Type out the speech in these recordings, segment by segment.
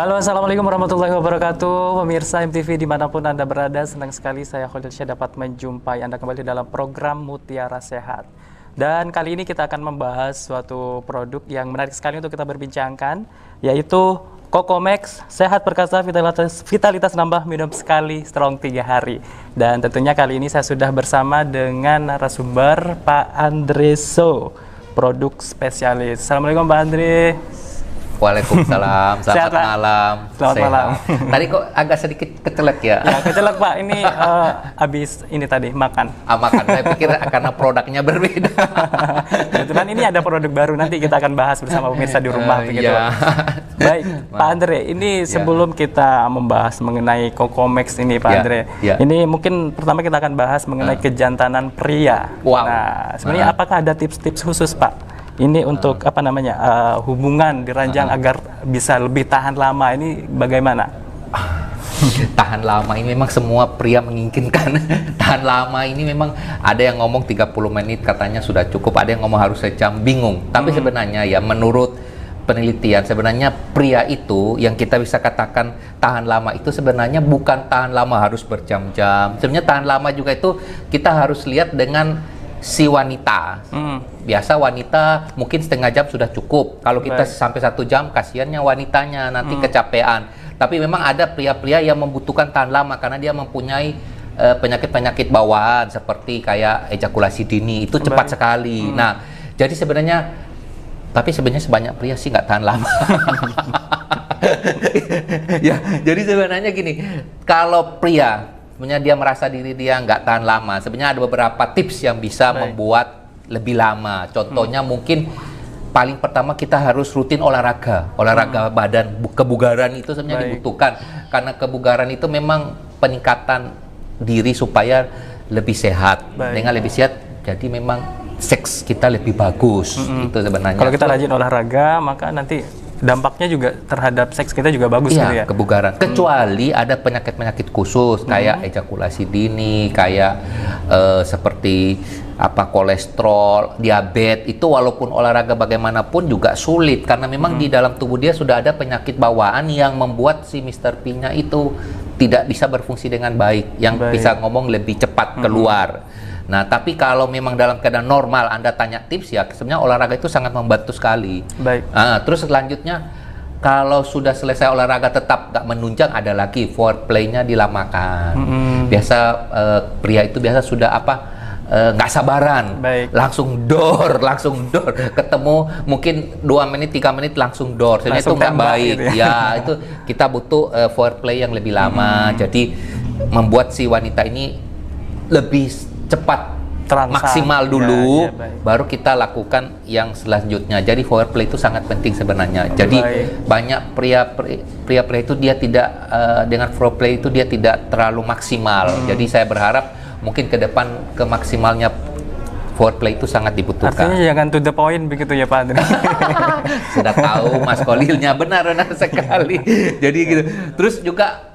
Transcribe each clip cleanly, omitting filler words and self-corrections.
Halo, assalamualaikum warahmatullahi wabarakatuh. Pemirsa MTV dimanapun Anda berada, senang sekali saya Khalil Syah dapat menjumpai Anda kembali dalam program Mutiara Sehat. Dan kali ini kita akan membahas suatu produk yang menarik sekali untuk kita berbincangkan, yaitu Cocomax Sehat Perkasa Vitalitas Nambah Minum Sekali Strong 3 Hari. Dan tentunya kali ini saya sudah bersama dengan narasumber Pak Andre So, produk spesialis. Assalamualaikum Pak Andre. Waalaikumsalam, selamat malam. Selamat malam. Tadi kok agak sedikit kecelek ya? Ya, kecelek Pak, ini habis ini tadi makan. Makan, saya pikir karena produknya berbeda. Kebetulan ini ada produk baru, nanti kita akan bahas bersama pemirsa di rumah. Begitu. Ya. Baik, Pak Andre, ini sebelum kita membahas mengenai Cocomax ini Pak Andre, ini mungkin pertama kita akan bahas mengenai kejantanan pria. Wow. Nah, sebenarnya apakah ada tips-tips khusus Pak? Ini untuk hubungan diranjang agar bisa lebih tahan lama, ini bagaimana? Tahan lama ini memang semua pria menginginkan. Tahan lama ini memang ada yang ngomong 30 menit katanya sudah cukup, ada yang ngomong harus sejam, bingung. Tapi sebenarnya ya menurut penelitian sebenarnya pria itu yang kita bisa katakan tahan lama itu sebenarnya bukan tahan lama harus berjam-jam. Sebenarnya tahan lama juga itu kita harus lihat dengan si wanita. Biasa wanita mungkin setengah jam sudah cukup. Kalau kita sampai 1 jam, kasihannya wanitanya nanti kecapean. Tapi memang ada pria-pria yang membutuhkan tahan lama karena dia mempunyai penyakit-penyakit bawaan seperti kayak ejakulasi dini, itu cepat sekali. Nah, jadi sebenarnya sebanyak pria sih nggak tahan lama. Ya, jadi sebenarnya gini, kalau pria sebenarnya dia merasa diri dia nggak tahan lama, sebenarnya ada beberapa tips yang bisa membuat lebih lama. Contohnya mungkin paling pertama kita harus rutin olahraga badan, kebugaran itu sebenarnya dibutuhkan karena kebugaran itu memang peningkatan diri supaya lebih sehat. Dengan lebih sehat jadi memang seks kita lebih bagus. Itu sebenarnya. Kalau kita rajin olahraga maka nanti dampaknya juga terhadap seks kita juga bagus gitu ya? Kebugaran. Kecuali ada penyakit-penyakit khusus kayak ejakulasi dini, kayak seperti kolesterol, diabetes, itu walaupun olahraga bagaimanapun juga sulit karena memang di dalam tubuh dia sudah ada penyakit bawaan yang membuat si Mr. P-nya itu tidak bisa berfungsi dengan baik, yang bisa ngomong lebih cepat keluar. Nah, tapi kalau memang dalam keadaan normal Anda tanya tips ya, sebenarnya olahraga itu sangat membantu sekali. Terus selanjutnya, kalau sudah selesai olahraga tetap nggak menunjang, ada lagi foreplay-nya dilamakan. Biasa pria itu biasa sudah nggak sabaran, langsung door, ketemu mungkin 2 menit, 3 menit langsung door. Sebenarnya itu nggak baik. Gitu ya. Itu kita butuh foreplay yang lebih lama. Jadi membuat si wanita ini lebih cepat maksimal dulu, baru kita lakukan yang selanjutnya. Jadi foreplay itu sangat penting sebenarnya. Jadi banyak pria itu dia tidak dengan foreplay itu dia tidak terlalu maksimal. Jadi saya berharap mungkin ke depan ke maksimalnya foreplay itu sangat dibutuhkan. Artinya jangan to the point begitu ya Pak Andre. Sudah tahu Mas Kolilnya, benar sekali. Jadi gitu. Terus juga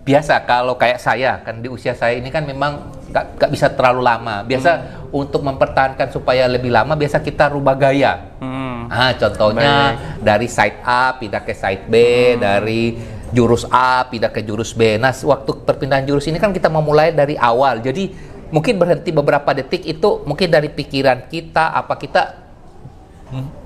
biasa kalau kayak saya kan di usia saya ini kan memang nggak bisa terlalu lama. Biasa untuk mempertahankan supaya lebih lama biasa kita rubah gaya. Contohnya dari side A pindah ke side B, dari jurus A pindah ke jurus B. Nah, waktu perpindahan jurus ini kan kita memulai dari awal. Jadi mungkin berhenti beberapa detik itu mungkin dari pikiran kita kita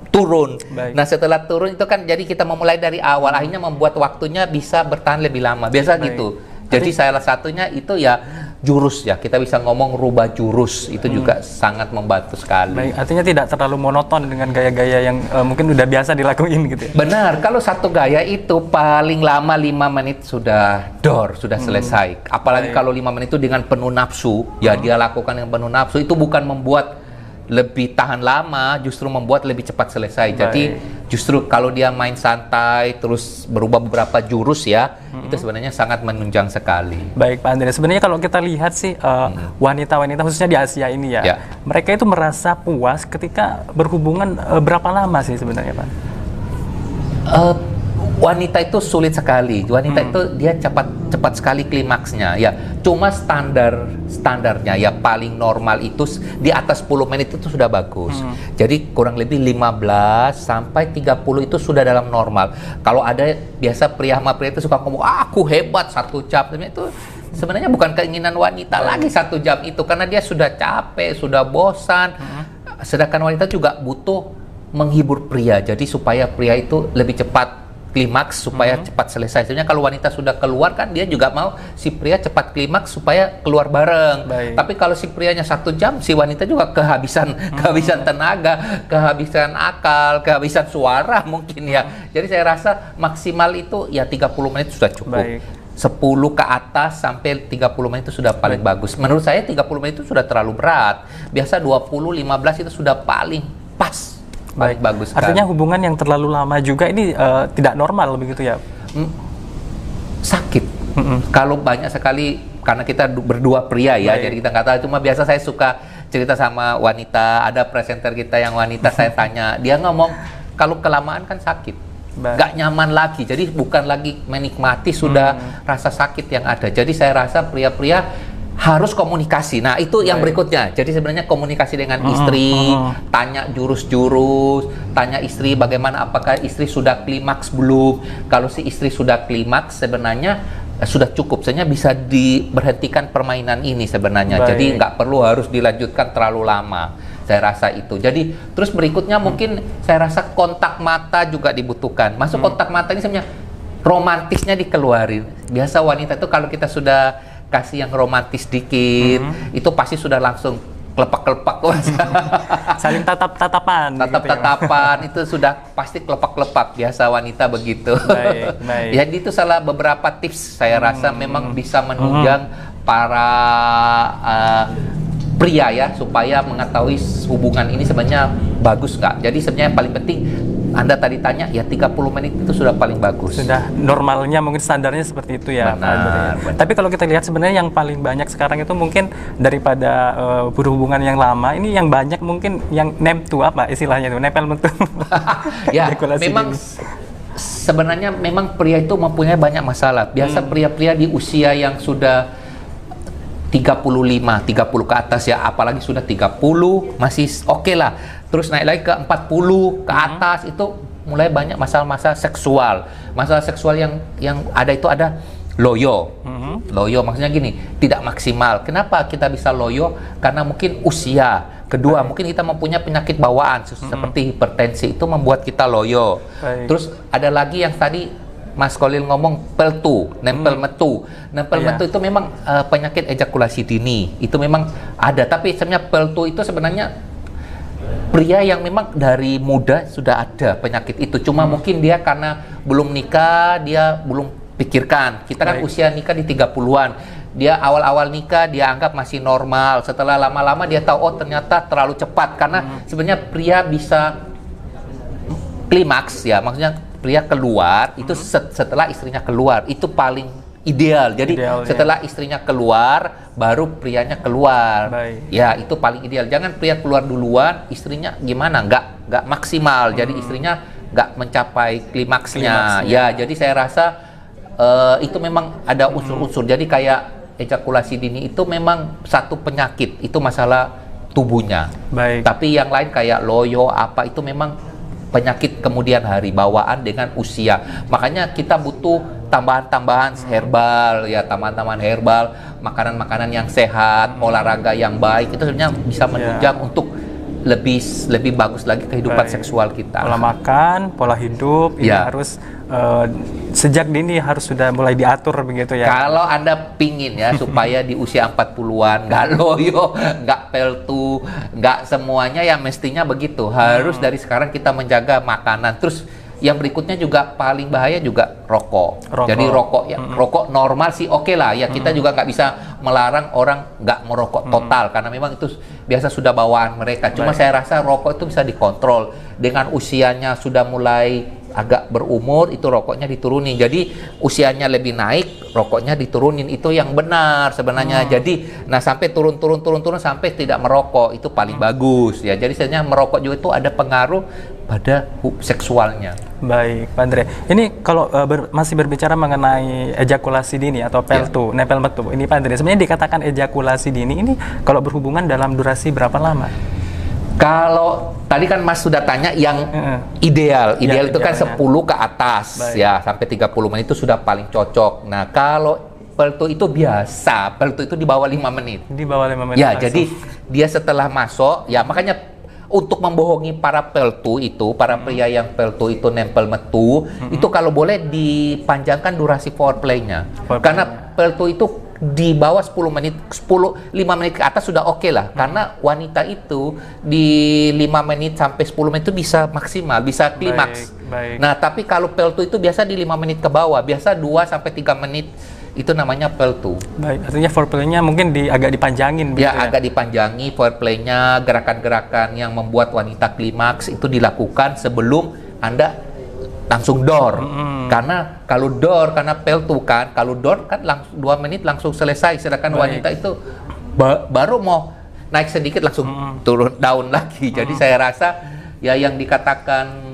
turun. Nah, setelah turun itu kan jadi kita memulai dari awal, akhirnya membuat waktunya bisa bertahan lebih lama. Biasa gitu. Jadi salah satunya itu ya jurus ya. Kita bisa ngomong rubah jurus. Itu juga sangat membantu sekali. Artinya tidak terlalu monoton dengan gaya-gaya yang mungkin udah biasa dilakuin gitu ya. Benar. Kalau satu gaya itu paling lama 5 menit sudah sudah selesai. Apalagi kalau 5 menit itu dengan penuh nafsu, ya dia lakukan yang penuh nafsu itu bukan membuat lebih tahan lama, justru membuat lebih cepat selesai. Jadi justru kalau dia main santai terus berubah beberapa jurus ya, itu sebenarnya sangat menunjang sekali. Baik Pak Andre, sebenarnya kalau kita lihat sih wanita-wanita khususnya di Asia ini ya, mereka itu merasa puas ketika berhubungan berapa lama sih sebenarnya Pak? Wanita itu sulit sekali. Wanita itu dia cepat sekali klimaksnya ya. Cuma standarnya ya paling normal itu di atas 10 menit itu sudah bagus. Jadi kurang lebih 15 sampai 30 itu sudah dalam normal. Kalau ada biasa pria sama pria itu suka ngomong, aku hebat 1 jam, itu sebenarnya bukan keinginan wanita lagi 1 jam itu, karena dia sudah capek, sudah bosan. Sedangkan wanita juga butuh menghibur pria, jadi supaya pria itu lebih cepat klimaks, supaya cepat selesai. Sebenarnya kalau wanita sudah keluar kan dia juga mau si pria cepat klimaks supaya keluar bareng. Tapi kalau si prianya 1 jam, si wanita juga kehabisan tenaga, kehabisan akal, kehabisan suara mungkin ya. Jadi saya rasa maksimal itu ya 30 menit sudah cukup. 10 ke atas sampai 30 menit itu sudah paling bagus. Menurut saya 30 menit itu sudah terlalu berat. Biasa 20, 15 itu sudah paling pas. Bagus sekali. Artinya hubungan yang terlalu lama juga ini tidak normal begitu ya? Sakit. Kalau banyak sekali, karena kita berdua pria ya, jadi kita nggak tahu. Cuma biasa saya suka cerita sama wanita, ada presenter kita yang wanita, saya tanya, dia ngomong kalau kelamaan kan sakit, nggak nyaman lagi. Jadi bukan lagi menikmati, sudah rasa sakit yang ada. Jadi saya rasa pria-pria harus komunikasi. Nah, itu yang berikutnya. Jadi sebenarnya komunikasi dengan istri, tanya jurus-jurus, tanya istri bagaimana, apakah istri sudah klimaks belum. Kalau si istri sudah klimaks, sebenarnya sudah cukup. Sebenarnya bisa diberhentikan permainan ini sebenarnya. Jadi nggak perlu harus dilanjutkan terlalu lama. Saya rasa itu. Jadi terus berikutnya mungkin saya rasa kontak mata juga dibutuhkan. Masuk kontak mata ini sebenarnya romantisnya dikeluarin. Biasa wanita itu kalau kita sudah kasih yang romantis dikit, itu pasti sudah langsung kelepak-kelepak. Saling tatap-tatapan. Tatap-tatapan itu sudah pasti kelepak-kelepak. Biasa wanita begitu. Jadi itu salah beberapa tips saya rasa memang bisa menunjang para pria ya, supaya mengetahui hubungan ini sebenarnya bagus nggak. Jadi sebenarnya yang paling penting, Anda tadi tanya ya 30 menit itu sudah paling bagus. Sudah normalnya mungkin standarnya seperti itu ya. Benar. Tapi kalau kita lihat sebenarnya yang paling banyak sekarang itu mungkin daripada berhubungan yang lama, ini yang banyak mungkin yang nempel apa istilahnya itu, nempel mentul. Ya, memang sebenarnya memang pria itu mempunyai banyak masalah. Biasa pria-pria di usia yang sudah 35, 30 ke atas ya, apalagi sudah 30 masih oke lah. Terus naik lagi ke 40 ke atas itu mulai banyak masalah-masalah seksual. Masalah seksual yang ada itu ada loyo. Loyo maksudnya gini, tidak maksimal. Kenapa kita bisa loyo? Karena mungkin usia. Kedua, mungkin kita mempunyai penyakit bawaan seperti hipertensi, itu membuat kita loyo. Terus ada lagi yang tadi Mas Kolil ngomong peltu, nempel metu. Nempel metu itu memang penyakit ejakulasi dini. Itu memang ada, tapi sebenarnya peltu itu sebenarnya pria yang memang dari muda sudah ada penyakit itu. Cuma mungkin dia karena belum nikah, dia belum pikirkan. Kita kan usia nikah di 30-an. Dia awal-awal nikah dia anggap masih normal. Setelah lama-lama dia tahu, oh ternyata terlalu cepat. Karena sebenarnya pria bisa klimaks ya, maksudnya pria keluar itu setelah istrinya keluar, itu paling ideal. Jadi setelah istrinya keluar baru prianya keluar. Ya, itu paling ideal. Jangan pria keluar duluan, istrinya gimana? Nggak maksimal. Jadi istrinya nggak mencapai klimaksnya. Ya, jadi saya rasa itu memang ada unsur-unsur. Jadi kayak ejakulasi dini itu memang satu penyakit, itu masalah tubuhnya. Tapi yang lain kayak loyo apa itu memang penyakit kemudian hari, bawaan dengan usia. Makanya kita butuh tambahan-tambahan herbal ya, tambahan-tambahan herbal, makanan-makanan yang sehat, olahraga yang baik, itu sebenarnya bisa menunjang untuk lebih bagus lagi kehidupan seksual kita. Pola makan, pola hidup ini harus sejak dini harus sudah mulai diatur begitu ya. Kalau Anda pingin ya supaya di usia 40-an nggak loyo, nggak peltu, nggak semuanya, ya mestinya begitu. Harus dari sekarang kita menjaga makanan. Terus yang berikutnya juga paling bahaya juga rokok. Jadi rokok ya, rokok normal sih oke lah ya, kita juga nggak bisa melarang orang nggak merokok total karena memang itu biasa sudah bawaan mereka. Cuma saya rasa rokok itu bisa dikontrol dengan usianya sudah mulai agak berumur itu rokoknya diturunin. Jadi usianya lebih naik, rokoknya diturunin. Itu yang benar sebenarnya. Jadi nah sampai turun sampai tidak merokok itu paling bagus ya. Jadi sebenarnya merokok juga itu ada pengaruh pada seksualnya. Baik, Pak Andre. Ini kalau masih berbicara mengenai ejakulasi dini atau peltu, nepel metu. Ini Pak Andre, sebenarnya dikatakan ejakulasi dini ini kalau berhubungan dalam durasi berapa lama? Kalau tadi kan Mas sudah tanya yang ideal itu kan 10 ke atas. Baik. Ya, sampai 30 menit itu sudah paling cocok. Nah, kalau peltu itu biasa, peltu itu di bawah 5 menit. Di bawah 5 menit. Ya, langsung. jadi dia setelah masuk, ya makanya untuk membohongi para peltu itu, para pria yang peltu itu nempel metu, itu kalau boleh dipanjangkan durasi foreplay-nya. Karena peltu itu di bawah 10 menit, 5 menit ke atas sudah oke lah. Karena wanita itu di 5 menit sampai 10 menit itu bisa maksimal, bisa klimaks. Baik. Nah, tapi kalau peltu itu biasa di 5 menit ke bawah, biasa 2 sampai 3 menit itu namanya peltu. Baik, artinya foreplay-nya mungkin agak dipanjangin. Ya, agak dipanjangi foreplay-nya, gerakan-gerakan yang membuat wanita klimaks itu dilakukan sebelum Anda langsung door. Karena kalau door, karena peltu kan, kalau door kan 2 menit langsung selesai, sedangkan wanita itu baru mau naik sedikit langsung turun down lagi. Jadi saya rasa ya yang dikatakan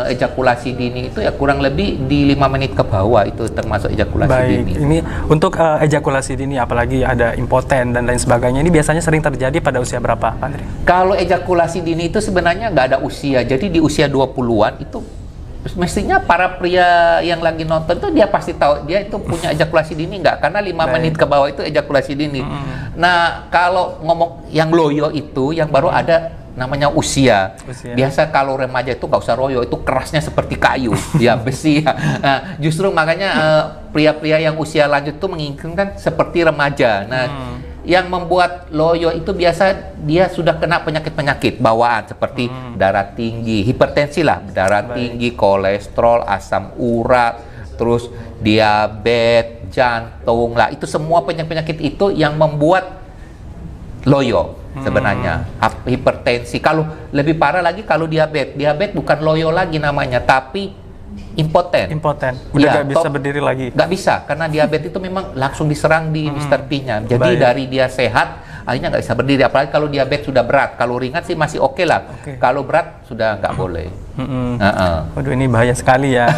ejakulasi dini itu ya kurang lebih di 5 menit ke bawah itu termasuk ejakulasi dini. Ini untuk ejakulasi dini apalagi ada impoten dan lain sebagainya, ini biasanya sering terjadi pada usia berapa, Pak Andre? Kalau ejakulasi dini itu sebenarnya nggak ada usia. Jadi di usia 20-an itu mestinya para pria yang lagi nonton tuh dia pasti tahu dia itu punya ejakulasi dini nggak, karena 5 menit ke bawah itu ejakulasi dini. Nah, kalau ngomong yang loyo itu yang baru ada namanya usia. Biasa kalau remaja itu nggak usah loyo, itu kerasnya seperti kayu, ya besi. Nah, justru makanya pria-pria yang usia lanjut itu menginginkan seperti remaja. Nah, yang membuat loyo itu biasa dia sudah kena penyakit-penyakit bawaan seperti darah tinggi, hipertensi lah, darah tinggi, kolesterol, asam urat, terus diabetes, jantung lah, itu semua penyakit-penyakit itu yang membuat loyo sebenarnya. Hipertensi, kalau lebih parah lagi kalau diabetes bukan loyo lagi namanya, tapi impoten. Udah nggak bisa berdiri lagi. Nggak bisa, karena diabetes itu memang langsung diserang di Mr. P-nya. Jadi dari dia sehat, akhirnya nggak bisa berdiri. Apalagi kalau diabetes sudah berat. Kalau ringan sih masih oke lah. Kalau berat sudah nggak boleh. Waduh, ini bahaya sekali ya.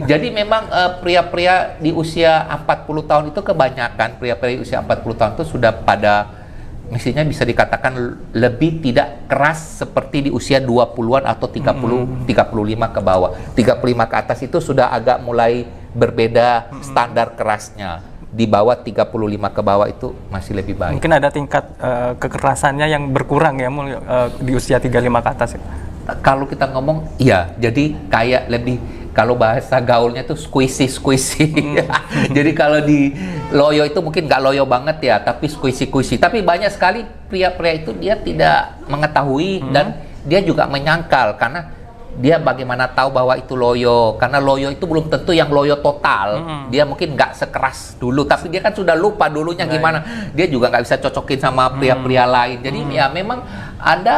Jadi memang pria-pria di usia 40 tahun itu kebanyakan, pria-pria di usia 40 tahun itu sudah pada mestinya bisa dikatakan lebih tidak keras seperti di usia 20-an atau 35 ke bawah. 35 ke atas itu sudah agak mulai berbeda standar kerasnya. Di bawah 35 ke bawah itu masih lebih baik. Mungkin ada tingkat kekerasannya yang berkurang ya di usia 35 ke atas ya. Kalau kita ngomong, iya, jadi kayak lebih, kalau bahasa gaulnya tuh squishy. Jadi kalau di loyo itu mungkin nggak loyo banget ya, tapi squishy. Tapi banyak sekali pria-pria itu dia tidak mengetahui dan dia juga menyangkal, karena dia bagaimana tahu bahwa itu loyo, karena loyo itu belum tentu yang loyo total. Dia mungkin nggak sekeras dulu, tapi dia kan sudah lupa dulunya gimana. Dia juga nggak bisa cocokin sama pria-pria lain. Jadi ya memang Anda,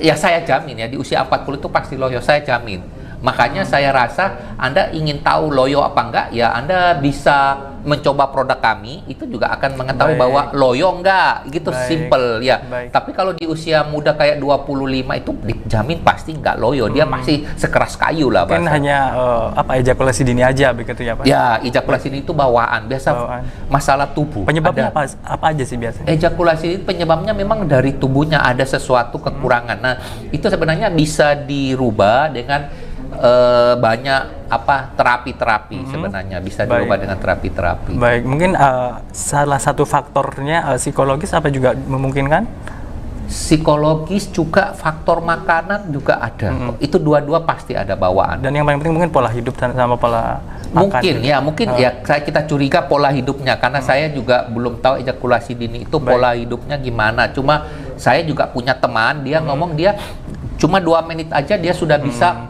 ya saya jamin ya di usia 40 itu pasti loyo, saya jamin. Makanya saya rasa Anda ingin tahu loyo apa enggak, ya Anda bisa mencoba produk kami, itu juga akan mengetahui bahwa loyo enggak, gitu. Simple ya. Tapi kalau di usia muda kayak 25 itu dijamin pasti enggak loyo, dia pasti sekeras kayu lah. Mungkin hanya ejakulasi dini aja begitu ya Pak? Ya, ejakulasi dini itu bawaan, biasa masalah tubuh. Penyebabnya apa aja sih biasanya? Ejakulasi ini penyebabnya memang dari tubuhnya ada sesuatu kekurangan. Nah, itu sebenarnya bisa dirubah dengan banyak terapi-terapi sebenarnya, bisa dirubah dengan terapi-terapi. Baik, mungkin salah satu faktornya psikologis apa juga memungkinkan? Psikologis juga, faktor makanan juga ada. Itu dua-dua pasti ada bawaan. Dan yang paling penting mungkin pola hidup sama pola makan. Mungkin kita curiga pola hidupnya, karena saya juga belum tahu ejakulasi dini itu pola hidupnya gimana. Cuma saya juga punya teman, dia ngomong dia cuma 2 menit aja dia sudah bisa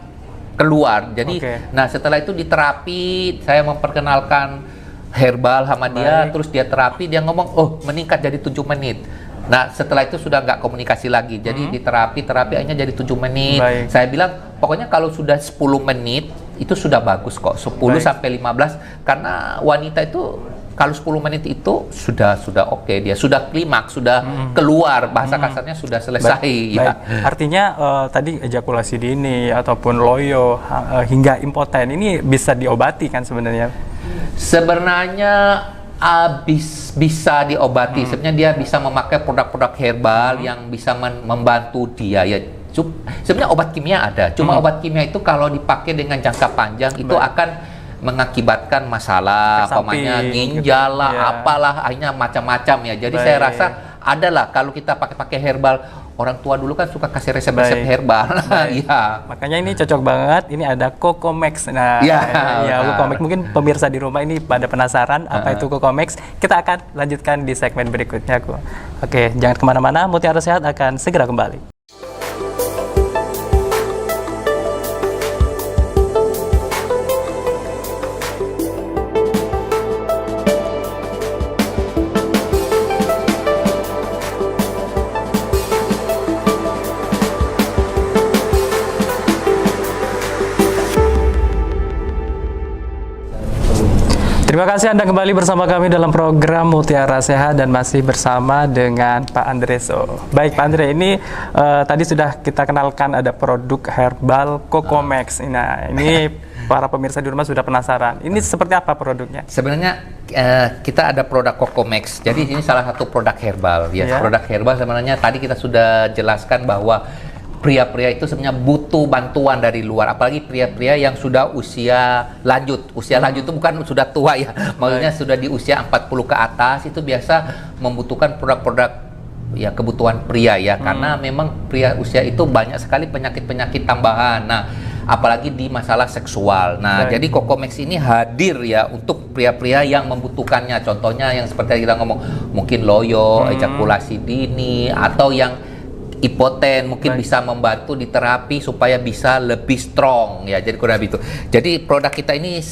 keluar. Jadi nah setelah itu di terapi saya memperkenalkan herbal sama dia, terus dia terapi, dia ngomong meningkat jadi 7 menit. Nah, setelah itu sudah nggak komunikasi lagi. Jadi di terapi akhirnya jadi 7 menit. Baik. Saya bilang, pokoknya kalau sudah 10 menit, itu sudah bagus kok. 10 sampai 15, karena wanita itu kalau 10 menit itu sudah oke, dia sudah klimaks, sudah keluar, bahasa kasarnya sudah selesai. Baik. Ya. Artinya tadi ejakulasi dini ataupun loyo hingga impoten ini bisa diobati kan sebenarnya? Sebenarnya bisa diobati. Sebenarnya dia bisa memakai produk-produk herbal yang bisa membantu dia ya. Sebenarnya obat kimia ada, cuma obat kimia itu kalau dipakai dengan jangka panjang itu akan mengakibatkan masalah, pamannya ginjal lah, gitu. apalah, akhirnya macam-macam ya. Jadi saya rasa adalah kalau kita pakai herbal, orang tua dulu kan suka kasih resep-resep herbal. Iya. Makanya ini cocok banget. Ini ada Cocomex. Nah, ya Cocomex. Mungkin pemirsa di rumah ini pada penasaran apa itu Cocomex. Kita akan lanjutkan di segmen berikutnya, kok. Oke, jangan kemana-mana. Mutiara Sehat akan segera kembali. Terima kasih Anda kembali bersama kami dalam program Mutiara Sehat dan masih bersama dengan Pak Andreso. Baik Pak Andre, ini tadi sudah kita kenalkan ada produk herbal Cocomex. Nah, ini para pemirsa di rumah sudah penasaran. Ini seperti apa produknya? Sebenarnya kita ada produk Cocomex. Jadi ini salah satu produk herbal. Ya, produk herbal sebenarnya tadi kita sudah jelaskan bahwa pria-pria itu sebenarnya butuh bantuan dari luar, apalagi pria-pria yang sudah usia lanjut. Usia lanjut itu bukan sudah tua ya, maksudnya sudah di usia 40 ke atas itu biasa membutuhkan produk-produk ya kebutuhan pria ya, karena memang pria usia itu banyak sekali penyakit-penyakit tambahan. Nah, apalagi di masalah seksual. Nah, jadi Cocomex ini hadir ya untuk pria-pria yang membutuhkannya. Contohnya yang seperti kita ngomong, mungkin loyo, ejakulasi dini, atau yang impoten, mungkin bisa membantu di terapi supaya bisa lebih strong ya. Jadi kurang lebih itu. Jadi produk kita ini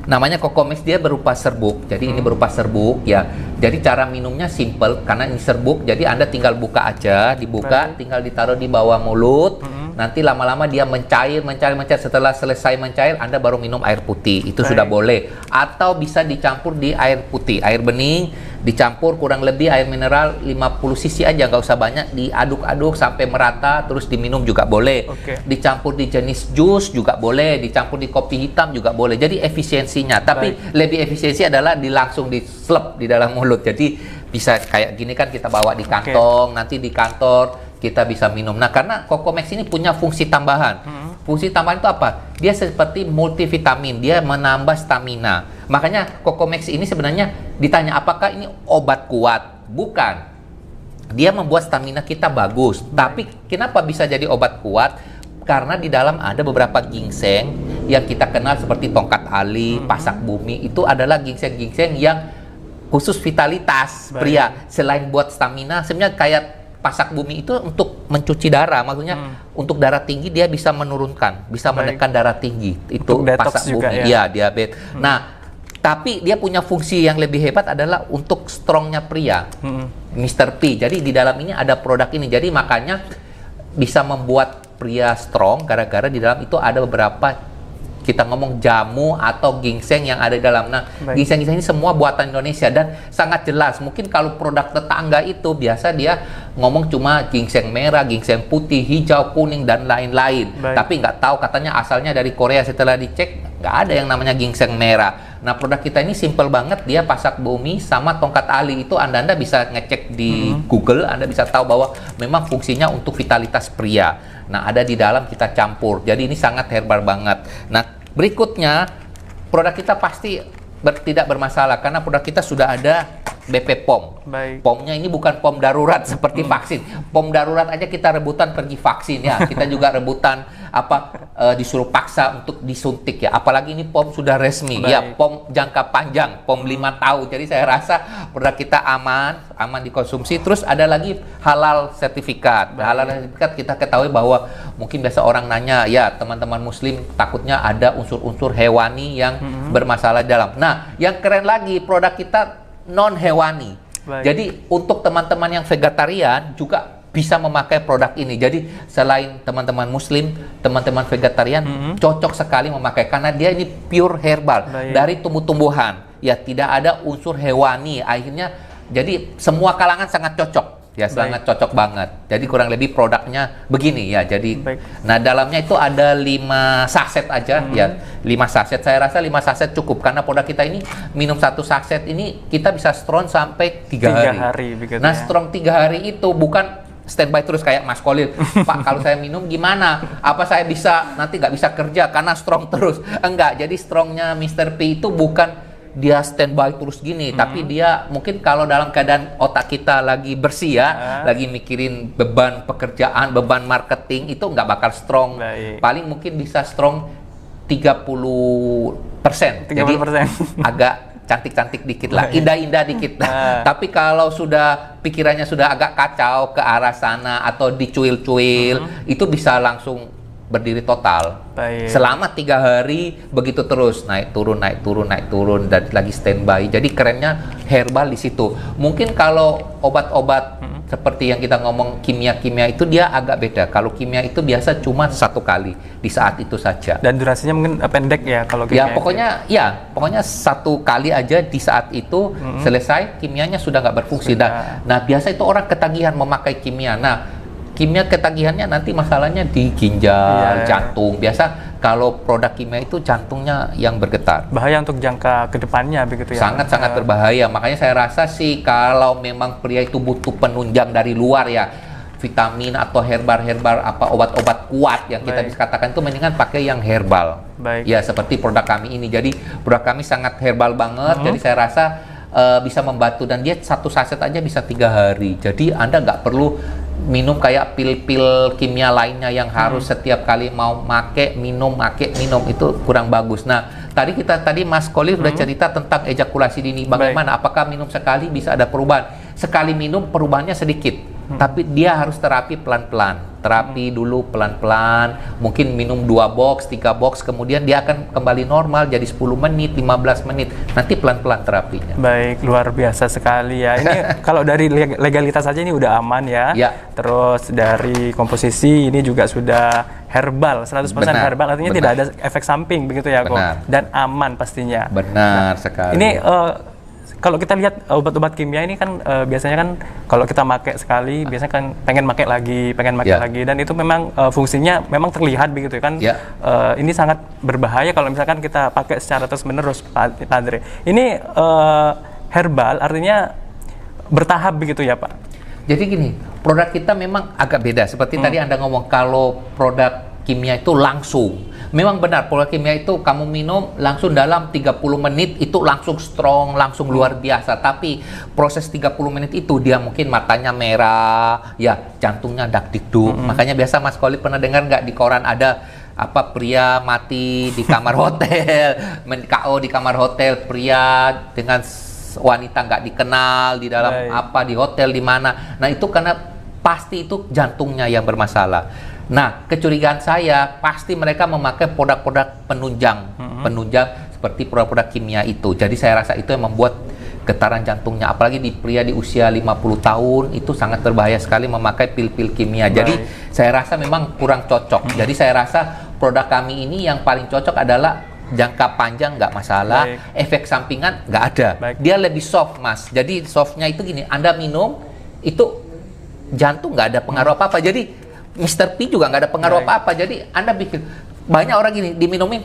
namanya Cocomex, dia berupa serbuk. Jadi ini berupa serbuk ya. Jadi cara minumnya simple karena ini serbuk. Jadi Anda tinggal buka aja, dibuka, tinggal ditaruh di bawah mulut. Nanti lama-lama dia mencair. Setelah selesai mencair, Anda baru minum air putih. Itu sudah boleh. Atau bisa dicampur di air putih, air bening, dicampur kurang lebih air mineral 50 cc aja, nggak usah banyak, diaduk-aduk sampai merata, terus diminum juga boleh. Dicampur di jenis jus juga boleh, dicampur di kopi hitam juga boleh. Jadi efisiensinya, tapi lebih efisiensi adalah langsung diselep di dalam mulut. Jadi bisa kayak gini kan, kita bawa di kantong, nanti di kantor kita bisa minum. Nah, karena Cocomex ini punya fungsi tambahan. Fungsi tambahan itu apa? Dia seperti multivitamin, dia menambah stamina. Makanya Cocomex ini sebenarnya ditanya apakah ini obat kuat? Bukan. Dia membuat stamina kita bagus. Tapi kenapa bisa jadi obat kuat? Karena di dalam ada beberapa ginseng yang kita kenal seperti tongkat ali, pasak bumi. Itu adalah ginseng-ginseng yang khusus vitalitas pria. Selain buat stamina, sebenarnya kayak pasak bumi itu untuk mencuci darah, maksudnya untuk darah tinggi dia bisa menurunkan, bisa menekan darah tinggi. Itu pasak bumi, ya diabetes. Nah, tapi dia punya fungsi yang lebih hebat adalah untuk strongnya pria, Mr. P. Jadi di dalam ini ada produk ini, jadi makanya bisa membuat pria strong gara-gara di dalam itu ada beberapa kita ngomong jamu atau ginseng yang ada di dalam. Nah, ginseng-ginseng ini semua buatan Indonesia dan sangat jelas. Mungkin kalau produk tetangga itu biasa dia ngomong cuma ginseng merah, ginseng putih, hijau, kuning, dan lain-lain. Tapi nggak tahu katanya asalnya dari Korea. Setelah dicek, nggak ada yang namanya ginseng merah. Nah, produk kita ini simple banget. Dia pasak bumi sama tongkat ali. Itu Anda bisa ngecek di Google. Anda bisa tahu bahwa memang fungsinya untuk vitalitas pria. Nah, ada di dalam kita campur. Jadi ini sangat herbal banget. Nah, berikutnya, produk kita pasti tidak bermasalah karena produk kita sudah ada BP POM. POM-nya ini bukan POM darurat seperti vaksin. POM darurat aja kita rebutan pergi vaksin ya. Kita juga rebutan disuruh paksa untuk disuntik ya. Apalagi ini POM sudah resmi ya, POM jangka panjang, POM 5 tahun. Jadi saya rasa produk kita aman dikonsumsi. Terus ada lagi halal sertifikat. Halal sertifikat kita ketahui bahwa mungkin biasa orang nanya ya, teman-teman muslim takutnya ada unsur-unsur hewani yang bermasalah dalam. Nah, yang keren lagi produk kita non hewani. Baik. Jadi untuk teman-teman yang vegetarian juga bisa memakai produk ini. Jadi selain teman-teman muslim, teman-teman vegetarian cocok sekali memakai karena dia ini pure herbal. Baik. Dari tumbuh-tumbuhan. Ya, tidak ada unsur hewani. Akhirnya jadi semua kalangan sangat cocok. Ya, sangat cocok banget. Jadi kurang lebih produknya begini ya. Jadi nah dalamnya itu ada 5 saset aja ya. 5 saset. Saya rasa 5 saset cukup karena produk kita ini minum 1 saset ini kita bisa strong sampai 3 hari. Begitu Nah, ya. strong 3 hari itu bukan standby terus kayak Mas Kolil. Pak, kalau saya minum gimana? Apa saya bisa nanti nggak bisa kerja karena strong terus? Enggak. Jadi strongnya Mr. P itu bukan dia standby terus gini, tapi dia mungkin kalau dalam keadaan otak kita lagi bersih ya, lagi mikirin beban pekerjaan, beban marketing itu nggak bakal strong. Baik. Paling mungkin bisa strong 30%. 30%. Jadi agak cantik-cantik dikit lah, indah-indah dikit lah. Tapi kalau sudah pikirannya sudah agak kacau ke arah sana atau dicuil-cuil, itu bisa langsung berdiri total. Baik. Selama 3 hari begitu terus naik turun dan lagi standby. Jadi kerennya herbal di situ. Mungkin kalau obat-obat seperti yang kita ngomong kimia-kimia itu dia agak beda. Kalau kimia itu biasa cuma 1 kali di saat itu saja. Dan durasinya mungkin pendek ya kalau Ya kimia. pokoknya 1 kali aja di saat itu selesai kimianya sudah nggak berfungsi. Nah biasa itu orang ketagihan memakai kimia. Nah kimia ketagihannya nanti masalahnya di ginjal, jantung. Biasa kalau produk kimia itu jantungnya yang bergetar. Bahaya untuk jangka kedepannya begitu ya. Sangat-sangat berbahaya. Makanya saya rasa sih kalau memang pria itu butuh penunjang dari luar ya, vitamin atau herbal-herbal apa obat-obat kuat yang kita bisa katakan itu mendingan pakai yang herbal. Baik. Ya seperti produk kami ini. Jadi produk kami sangat herbal banget. Jadi saya rasa bisa membantu dan dia 1 saset aja bisa 3 hari. Jadi Anda nggak perlu minum kayak pil-pil kimia lainnya yang harus setiap kali mau minum itu kurang bagus. Nah, tadi Mas Kolil sudah cerita tentang ejakulasi dini. Bagaimana? Apakah minum sekali bisa ada perubahan? Sekali minum perubahannya sedikit, tapi dia harus terapi pelan-pelan. Terapi dulu pelan-pelan, mungkin minum 2 box, 3 box, kemudian dia akan kembali normal jadi 10 menit, 15 menit. Nanti pelan-pelan terapinya. Baik, luar biasa sekali ya. Ini kalau dari legalitas saja ini udah aman ya. Terus dari komposisi ini juga sudah herbal, 100% herbal. Artinya tidak ada efek samping begitu ya kok. Dan aman pastinya. Benar sekali. Ini kalau kita lihat obat-obat kimia ini kan biasanya kan kalau kita pakai sekali biasanya kan pengen pakai lagi dan itu memang fungsinya memang terlihat begitu kan. Ini sangat berbahaya kalau misalkan kita pakai secara terus-menerus, Pak Andre. Ini herbal artinya bertahap begitu ya, Pak. Jadi gini, produk kita memang agak beda. Seperti tadi Anda ngomong kalau produk kimia itu langsung. Memang benar, produk kimia itu kamu minum langsung dalam 30 menit itu langsung strong, langsung luar biasa. Tapi proses 30 menit itu dia mungkin matanya merah, ya jantungnya dak-dikduk. Makanya biasa Mas Kolil pernah dengar nggak di koran ada apa pria mati di kamar hotel, KO di kamar hotel, pria dengan wanita nggak dikenal di dalam di hotel di mana. Nah itu karena pasti itu jantungnya yang bermasalah. Nah, kecurigaan saya pasti mereka memakai produk-produk penunjang seperti produk-produk kimia itu. Jadi saya rasa itu yang membuat getaran jantungnya. Apalagi di pria di usia 50 tahun itu sangat berbahaya sekali memakai pil-pil kimia. Jadi saya rasa memang kurang cocok. Jadi saya rasa produk kami ini yang paling cocok adalah jangka panjang nggak masalah, efek sampingan nggak ada. Dia lebih soft, Mas. Jadi softnya itu gini, Anda minum itu jantung nggak ada pengaruh apa-apa. Jadi Mr. P juga nggak ada pengaruh apa-apa. Jadi Anda pikir banyak orang gini diminumin,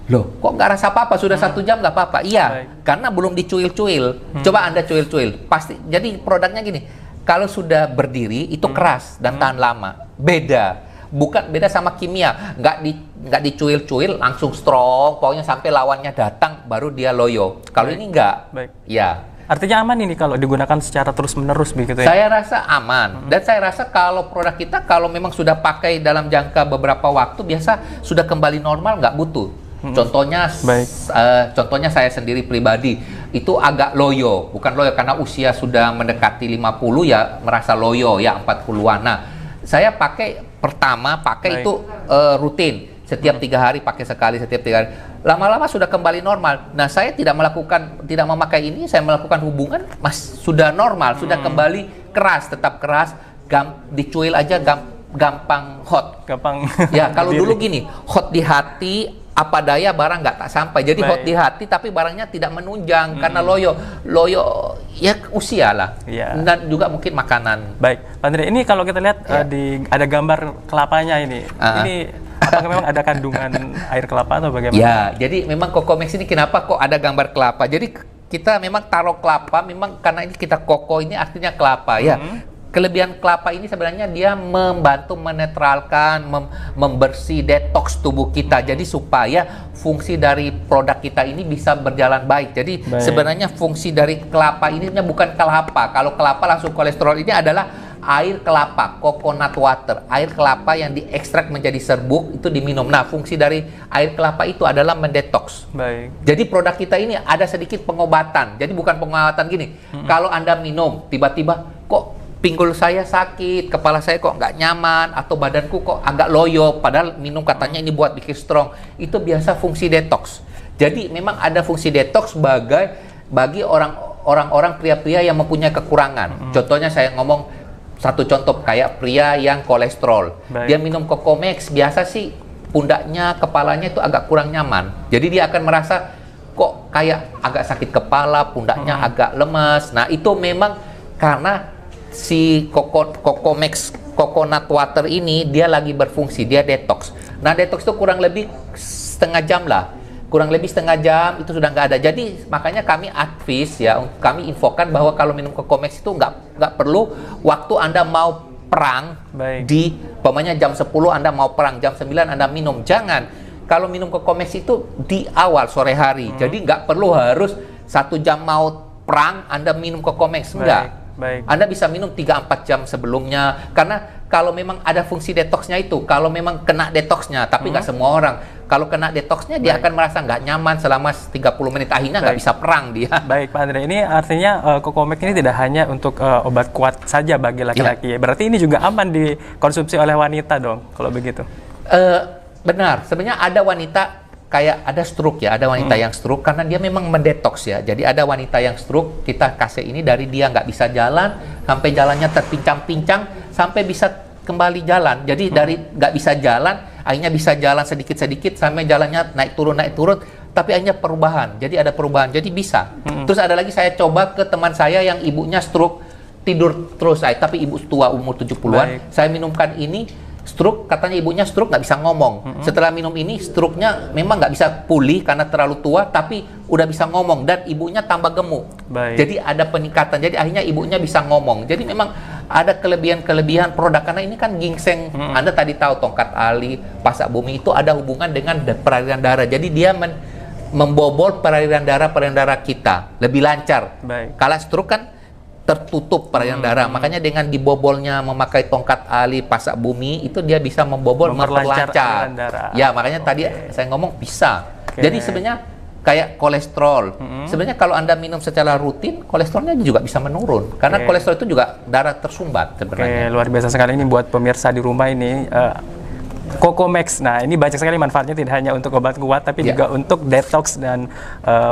loh kok nggak rasa apa-apa sudah 1 jam nggak apa-apa. Iya, karena belum dicuil-cuil. Coba Anda cuil-cuil, pasti. Jadi produknya gini, kalau sudah berdiri itu keras dan tahan lama. Bukan beda sama kimia, nggak dicuil-cuil langsung strong. Pokoknya sampai lawannya datang baru dia loyo. Kalau ini nggak, ya. Artinya aman ini kalau digunakan secara terus-menerus begitu ya? Saya rasa aman. Dan saya rasa kalau produk kita, kalau memang sudah pakai dalam jangka beberapa waktu, biasa sudah kembali normal, nggak butuh. Contohnya saya sendiri pribadi, itu agak loyo. Bukan loyo, karena usia sudah mendekati 50 ya, merasa loyo ya, 40-an. Nah, saya pakai itu rutin. Setiap 3 hari pakai sekali, setiap 3 hari. Lama-lama sudah kembali normal. Nah, saya tidak memakai ini, saya melakukan hubungan, sudah normal, sudah kembali keras, tetap keras, dicuil aja gampang hot. Gampang. Ya, kalau dulu gini, hot di hati, apa daya barang nggak tak sampai. Jadi hot di hati, tapi barangnya tidak menunjang karena loyo ya usia lah. Dan juga mungkin makanan. Baik, Pak Andre, ini kalau kita lihat ada gambar kelapanya ini. Ini apakah memang ada kandungan air kelapa atau bagaimana? Ya, jadi memang Cocomex ini kenapa kok ada gambar kelapa? Jadi kita memang taruh kelapa, memang karena ini kita koko ini artinya kelapa ya. Kelebihan kelapa ini sebenarnya dia membantu menetralkan, membersih, detoks tubuh kita. Jadi supaya fungsi dari produk kita ini bisa berjalan baik. Jadi sebenarnya fungsi dari kelapa ini bukan kelapa. Kalau kelapa langsung kolesterol, ini adalah air kelapa, coconut water. Air kelapa yang diekstrak menjadi serbuk itu diminum. Nah, fungsi dari air kelapa itu adalah mendetoks. Jadi produk kita ini ada sedikit pengobatan. Jadi bukan pengobatan gini. Kalau Anda minum, tiba-tiba kok pinggul saya sakit, kepala saya kok nggak nyaman, atau badanku kok agak loyo, padahal minum katanya ini buat bikin strong. Itu biasa fungsi detox. Jadi memang ada fungsi detox bagi orang-orang pria-pria yang mempunyai kekurangan. Contohnya saya ngomong satu contoh kayak pria yang kolesterol. Dia minum Cocomex, biasa sih pundaknya, kepalanya itu agak kurang nyaman. Jadi dia akan merasa kok kayak agak sakit kepala, pundaknya agak lemas. Nah, itu memang karena si Cocomex coconut water ini dia lagi berfungsi, dia detox. Nah, detox itu kurang lebih setengah jam lah. Kurang lebih setengah jam itu sudah nggak ada. Jadi makanya kami advis ya, kami infokan bahwa kalau minum Cocomex itu nggak perlu waktu Anda mau perang di pokoknya jam 10 Anda mau perang, jam 9 Anda minum. Jangan. Kalau minum Cocomex itu di awal sore hari. Jadi nggak perlu harus 1 jam mau perang Anda minum Cocomex. Enggak. Anda bisa minum 3-4 jam sebelumnya, karena kalau memang ada fungsi detoksnya itu, kalau memang kena detoksnya, tapi nggak semua orang. Kalau kena detoksnya dia akan merasa nggak nyaman selama 30 menit, akhirnya nggak bisa perang dia. Baik, Pak Andre, ini artinya Cocomex ini tidak hanya untuk obat kuat saja bagi laki-laki. Berarti ini juga aman dikonsumsi oleh wanita dong, kalau begitu? Benar, sebenarnya ada wanita kayak ada stroke ya, ada wanita yang stroke karena dia memang mendetoks ya. Jadi ada wanita yang stroke, kita kasih ini dari dia nggak bisa jalan, sampai jalannya terpincang-pincang, sampai bisa kembali jalan. Jadi dari nggak bisa jalan, akhirnya bisa jalan sedikit-sedikit, sampai jalannya naik turun, tapi akhirnya perubahan. Jadi ada perubahan, jadi bisa. Terus ada lagi saya coba ke teman saya yang ibunya stroke, tidur terus, tapi ibu tua umur 70-an, saya minumkan ini, stroke, katanya ibunya stroke nggak bisa ngomong. Setelah minum ini, stroke-nya memang nggak bisa pulih karena terlalu tua, tapi udah bisa ngomong dan ibunya tambah gemuk. Jadi ada peningkatan. Jadi akhirnya ibunya bisa ngomong. Jadi memang ada kelebihan-kelebihan produk karena ini kan ginseng. Anda tadi tahu tongkat ali, pasak bumi itu ada hubungan dengan peraliran darah. Jadi dia membobol peraliran darah kita lebih lancar. Kalau stroke kan tertutup peraliran darah, makanya dengan dibobolnya memakai tongkat ali, pasak bumi itu dia bisa memperlancar. Ya, makanya tadi saya ngomong bisa. Jadi sebenarnya kayak kolesterol. Sebenarnya kalau Anda minum secara rutin, kolesterolnya juga bisa menurun karena kolesterol itu juga darah tersumbat sebenarnya. Luar biasa sekali ini buat pemirsa di rumah ini. Cocomex. Nah, ini banyak sekali manfaatnya, tidak hanya untuk obat kuat, tapi juga untuk detox dan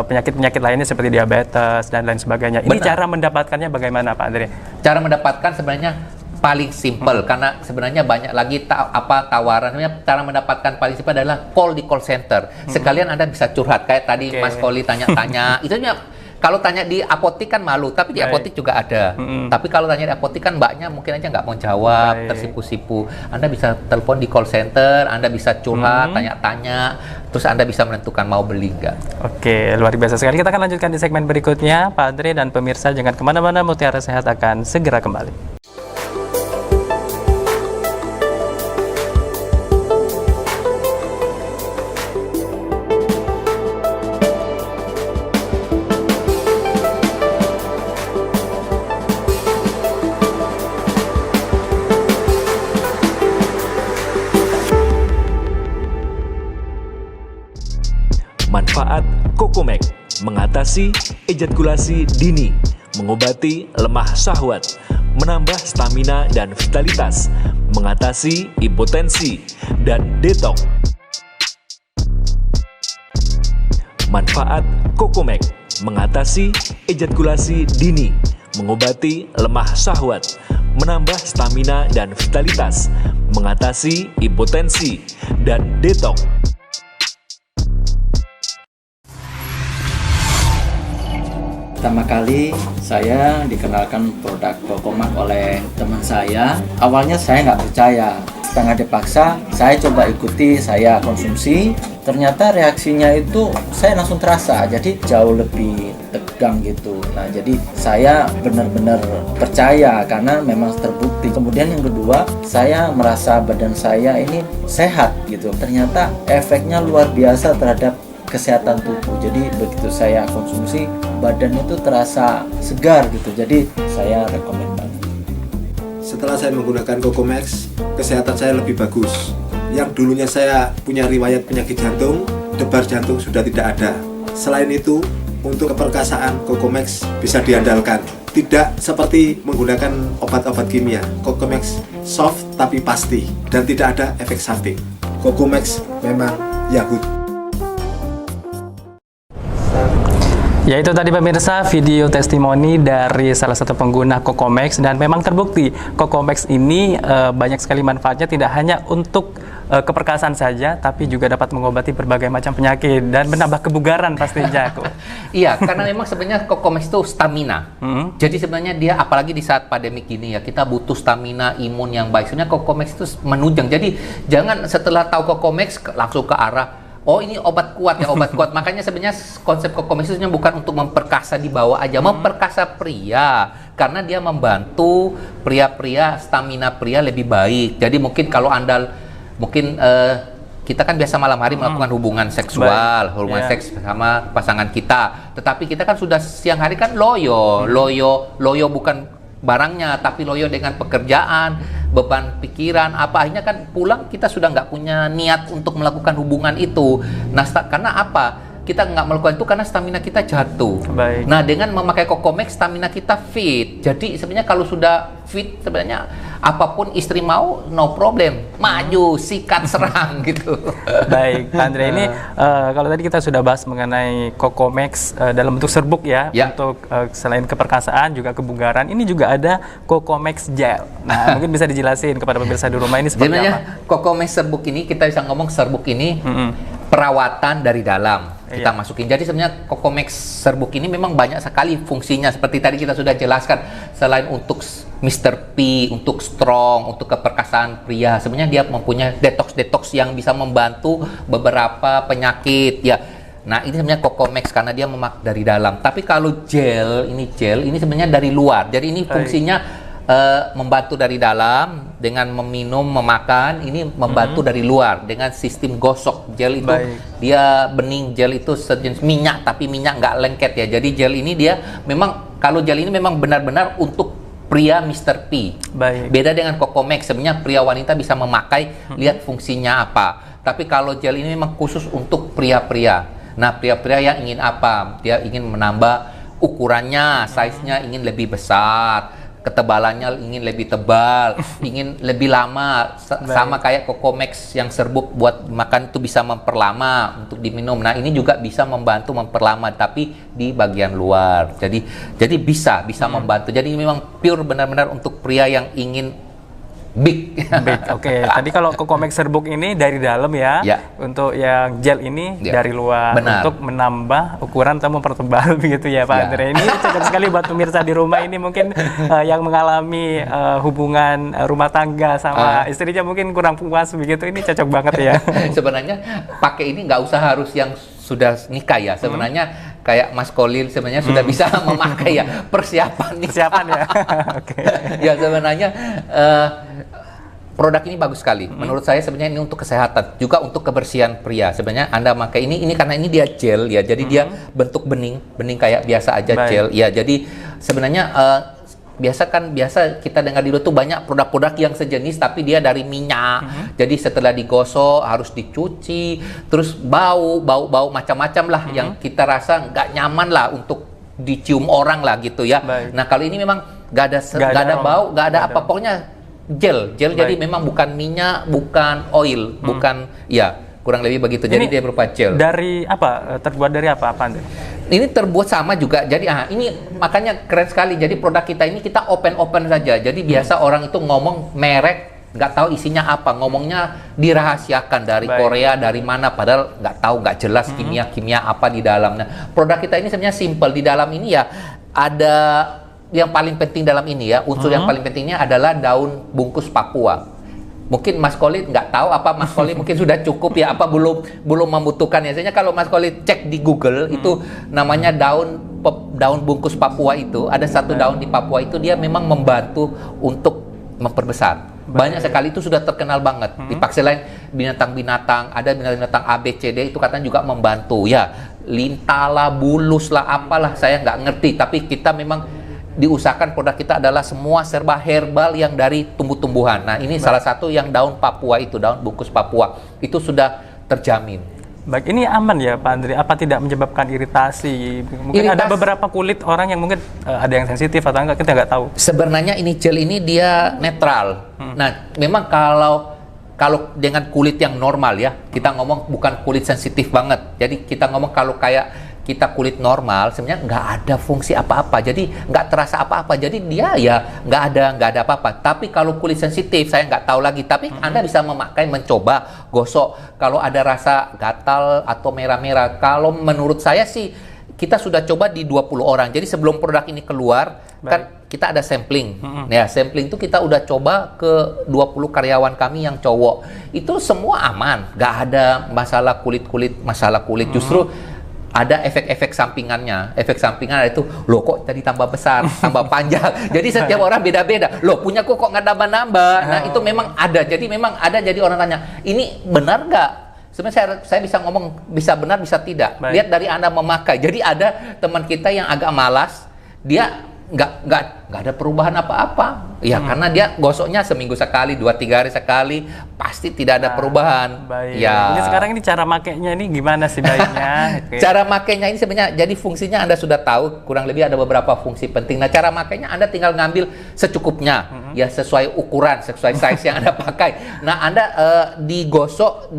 penyakit-penyakit lainnya seperti diabetes dan lain sebagainya. Ini cara mendapatkannya bagaimana, Pak Andre? Cara mendapatkan sebenarnya paling simple, karena sebenarnya banyak lagi tawaran. Cara mendapatkan paling simple adalah call di call center. Sekalian Anda bisa curhat, kayak tadi Mas Koli tanya-tanya. Itu kalau tanya di apotik kan malu, tapi di apotik juga ada. Tapi kalau tanya di apotik kan mbaknya mungkin aja nggak mau jawab, tersipu-sipu. Anda bisa telepon di call center, Anda bisa curhat, tanya-tanya, terus Anda bisa menentukan mau beli nggak. Oke, luar biasa sekali. Kita akan lanjutkan di segmen berikutnya. Pak Andre dan pemirsa jangan kemana-mana, Mutiara Sehat akan segera kembali. Manfaat Cocomex mengatasi ejakulasi dini, mengobati lemah syahwat, menambah stamina dan vitalitas, mengatasi impotensi, dan detox. Manfaat Kokomek mengatasi ejakulasi dini, mengobati lemah syahwat, menambah stamina dan vitalitas, mengatasi impotensi, dan detox. Pertama kali saya dikenalkan produk Kokomak oleh teman saya. Awalnya saya nggak percaya, setengah dipaksa saya coba ikuti, saya konsumsi. Ternyata reaksinya itu saya langsung terasa, jadi jauh lebih tegang gitu. Nah, jadi saya benar-benar percaya karena memang terbukti. Kemudian yang kedua, saya merasa badan saya ini sehat gitu. Ternyata efeknya luar biasa terhadap kesehatan tubuh. Jadi begitu saya konsumsi, badan itu terasa segar gitu. Jadi saya rekomen banget. Setelah saya menggunakan Kokomex, kesehatan saya lebih bagus. Yang dulunya saya punya riwayat penyakit jantung, debar jantung sudah tidak ada. Selain itu, untuk keperkasaan Kokomex bisa diandalkan. Tidak seperti menggunakan obat-obat kimia. Kokomex soft tapi pasti dan tidak ada efek samping. Kokomex memang Yahut. Ya, itu tadi pemirsa video testimoni dari salah satu pengguna Kokomex, dan memang terbukti Kokomex ini banyak sekali manfaatnya, tidak hanya untuk keperkasaan saja, tapi juga dapat mengobati berbagai macam penyakit dan menambah kebugaran pastinya. Iya, karena memang sebenarnya Kokomex itu stamina. Jadi sebenarnya dia, apalagi di saat pandemi gini ya, kita butuh stamina imun yang baik. Sebenarnya Kokomex itu menunjang. Jadi jangan setelah tahu Kokomex langsung ke arah oh ini obat kuat ya, obat kuat. Makanya sebenarnya konsep Kokomex itu bukan untuk memperkasa di bawah aja, memperkasa pria. Karena dia membantu pria-pria, stamina pria lebih baik. Jadi mungkin kalau Anda, mungkin kita kan biasa malam hari melakukan hubungan seksual, hubungan seks sama pasangan kita. Tetapi kita kan sudah siang hari kan loyo bukan barangnya, tapi loyo dengan pekerjaan, beban pikiran, apa akhirnya kan pulang kita sudah nggak punya niat untuk melakukan hubungan itu. Nah, karena apa? Kita nggak melakukan itu karena stamina kita jatuh. Baik. Nah, dengan memakai Kokomex stamina kita fit. Jadi sebenarnya kalau sudah fit, sebenarnya apapun istri mau, no problem, maju, sikat, serang gitu. Baik, Pak Andre, ini kalau tadi kita sudah bahas mengenai Kokomex dalam bentuk serbuk ya, untuk selain keperkasaan juga kebugaran, ini juga ada Kokomex gel. Nah, mungkin bisa dijelasin kepada pemirsa di rumah ini seperti sebenarnya apa? Kokomex serbuk ini, kita bisa ngomong serbuk ini perawatan dari dalam. Kita masukin. Jadi sebenarnya Kokomex serbuk ini memang banyak sekali fungsinya, seperti tadi kita sudah jelaskan. Selain untuk Mr. P, untuk strong, untuk keperkasaan pria, sebenarnya dia mempunyai detox yang bisa membantu beberapa penyakit ya. Nah, ini sebenarnya Kokomex karena dia memak dari dalam. Tapi kalau gel ini sebenarnya dari luar. Jadi ini fungsinya membantu dari dalam dengan meminum, memakan, ini membantu dari luar dengan sistem gosok. Gel itu dia bening, gel itu sejenis minyak, tapi minyak nggak lengket ya. Jadi gel ini dia memang, kalau gel ini memang benar-benar untuk pria Mr. P. Beda dengan Kokomex, sebenarnya pria wanita bisa memakai, lihat fungsinya apa. Tapi kalau gel ini memang khusus untuk pria-pria. Nah, pria-pria yang ingin apa? Dia ingin menambah ukurannya, size-nya ingin lebih besar, ketebalannya ingin lebih tebal, ingin lebih lama, sama kayak Kokomex yang serbuk buat makan itu bisa memperlama untuk diminum. Nah, ini juga bisa membantu memperlama, tapi di bagian luar. Jadi bisa membantu. Jadi ini memang pure benar-benar untuk pria yang ingin big. Oke. Tadi kalau Kokomex serbuk ini dari dalam ya. Untuk yang gel ini dari luar. Untuk menambah ukuran atau mempertebal begitu ya Pak Andre. Ini cocok sekali buat pemirsa di rumah ini mungkin yang mengalami hubungan rumah tangga sama istrinya mungkin kurang puas begitu. Ini cocok banget ya. Sebenarnya pakai ini nggak usah harus yang sudah nikah ya. Sebenarnya kayak Mas Kolil sebenarnya sudah bisa memakai ya, persiapan ya. Oke. Ya sebenarnya produk ini bagus sekali. Menurut saya sebenarnya ini untuk kesehatan, juga untuk kebersihan pria. Sebenarnya Anda pakai ini karena ini dia gel ya. Jadi dia bentuk bening kayak biasa aja gel. Ya, jadi sebenarnya biasa kita dengar dulu tuh banyak produk-produk yang sejenis tapi dia dari minyak. Jadi setelah digosok harus dicuci, terus bau macam-macam lah yang kita rasa nggak nyaman lah untuk dicium orang lah gitu ya. Nah, kalau ini memang nggak ada bau, nggak ada apa, pokoknya gel. Jadi memang bukan minyak, bukan oil, bukan ya. kurang lebih begitu. Jadi Ini dia berupa gel. Dari apa? Terbuat dari apa, Pak Andre? Ini terbuat sama juga. Jadi ini makanya keren sekali. Jadi produk kita ini kita open saja. Jadi biasa orang itu ngomong merek nggak tahu isinya apa, ngomongnya dirahasiakan dari Baik. Korea, dari mana, padahal nggak tahu, nggak jelas kimia apa di dalamnya. Produk kita ini sebenarnya simple. Di dalam ini ya ada yang paling penting dalam ini ya, unsur yang paling pentingnya adalah daun bungkus Papua. Mungkin Mas Kolit nggak tahu apa, Mas Kolit mungkin sudah cukup ya, apa belum membutuhkan ya. Sebenarnya kalau Mas Kolit cek di Google itu namanya daun bungkus Papua itu, ada satu daun di Papua itu dia memang membantu untuk memperbesar. Banyak sekali itu sudah terkenal banget. Di paksi lain binatang-binatang, ada binatang-binatang A, B, C, D itu katanya juga membantu. Ya, lintala, bulus lah, apalah saya nggak ngerti. Tapi kita memang diusahakan produk kita adalah semua serba herbal yang dari tumbuh-tumbuhan. Nah, ini salah satu yang daun Papua itu, daun bungkus Papua. Itu sudah terjamin. Baik, ini aman ya Pak Andre? Apa tidak menyebabkan iritasi? Mungkin ada beberapa kulit orang yang mungkin ada yang sensitif atau enggak, kita nggak tahu. Sebenarnya ini gel ini dia netral. Nah, memang kalau dengan kulit yang normal ya, kita ngomong bukan kulit sensitif banget. Jadi kita ngomong kalau kayak kita kulit normal, sebenarnya nggak ada fungsi apa-apa. Jadi nggak terasa apa-apa. Jadi dia ya nggak ada apa-apa. Tapi kalau kulit sensitif, saya nggak tahu lagi. Tapi Anda bisa memakai, mencoba gosok. Kalau ada rasa gatal atau merah-merah. Kalau menurut saya sih, kita sudah coba di 20 orang. Jadi sebelum produk ini keluar, kan kita ada sampling. Ya, sampling itu kita udah coba ke 20 karyawan kami yang cowok. Itu semua aman. Nggak ada masalah kulit. Justru ada efek-efek sampingannya. Efek sampingan itu, loh kok tadi tambah besar, tambah panjang. Jadi setiap orang beda-beda. Loh punya kok nggak nambah-nambah. Nah itu memang ada. Jadi memang ada. Jadi orang tanya, ini benar nggak? Sebenarnya saya bisa ngomong, bisa benar, bisa tidak. Baik. Lihat dari Anda memakai. Jadi ada teman kita yang agak malas, dia nggak ada perubahan apa-apa. Ya karena dia gosoknya seminggu sekali, 2-3 hari sekali, pasti tidak ada perubahan. Baik. Ya. Ini sekarang ini cara makainya ini gimana sih baiknya? Oke. Cara makainya ini sebenarnya, jadi fungsinya Anda sudah tahu, kurang lebih ada beberapa fungsi penting. Nah, cara makainya Anda tinggal ngambil secukupnya, ya sesuai ukuran, sesuai size yang Anda pakai. Nah, Anda digosok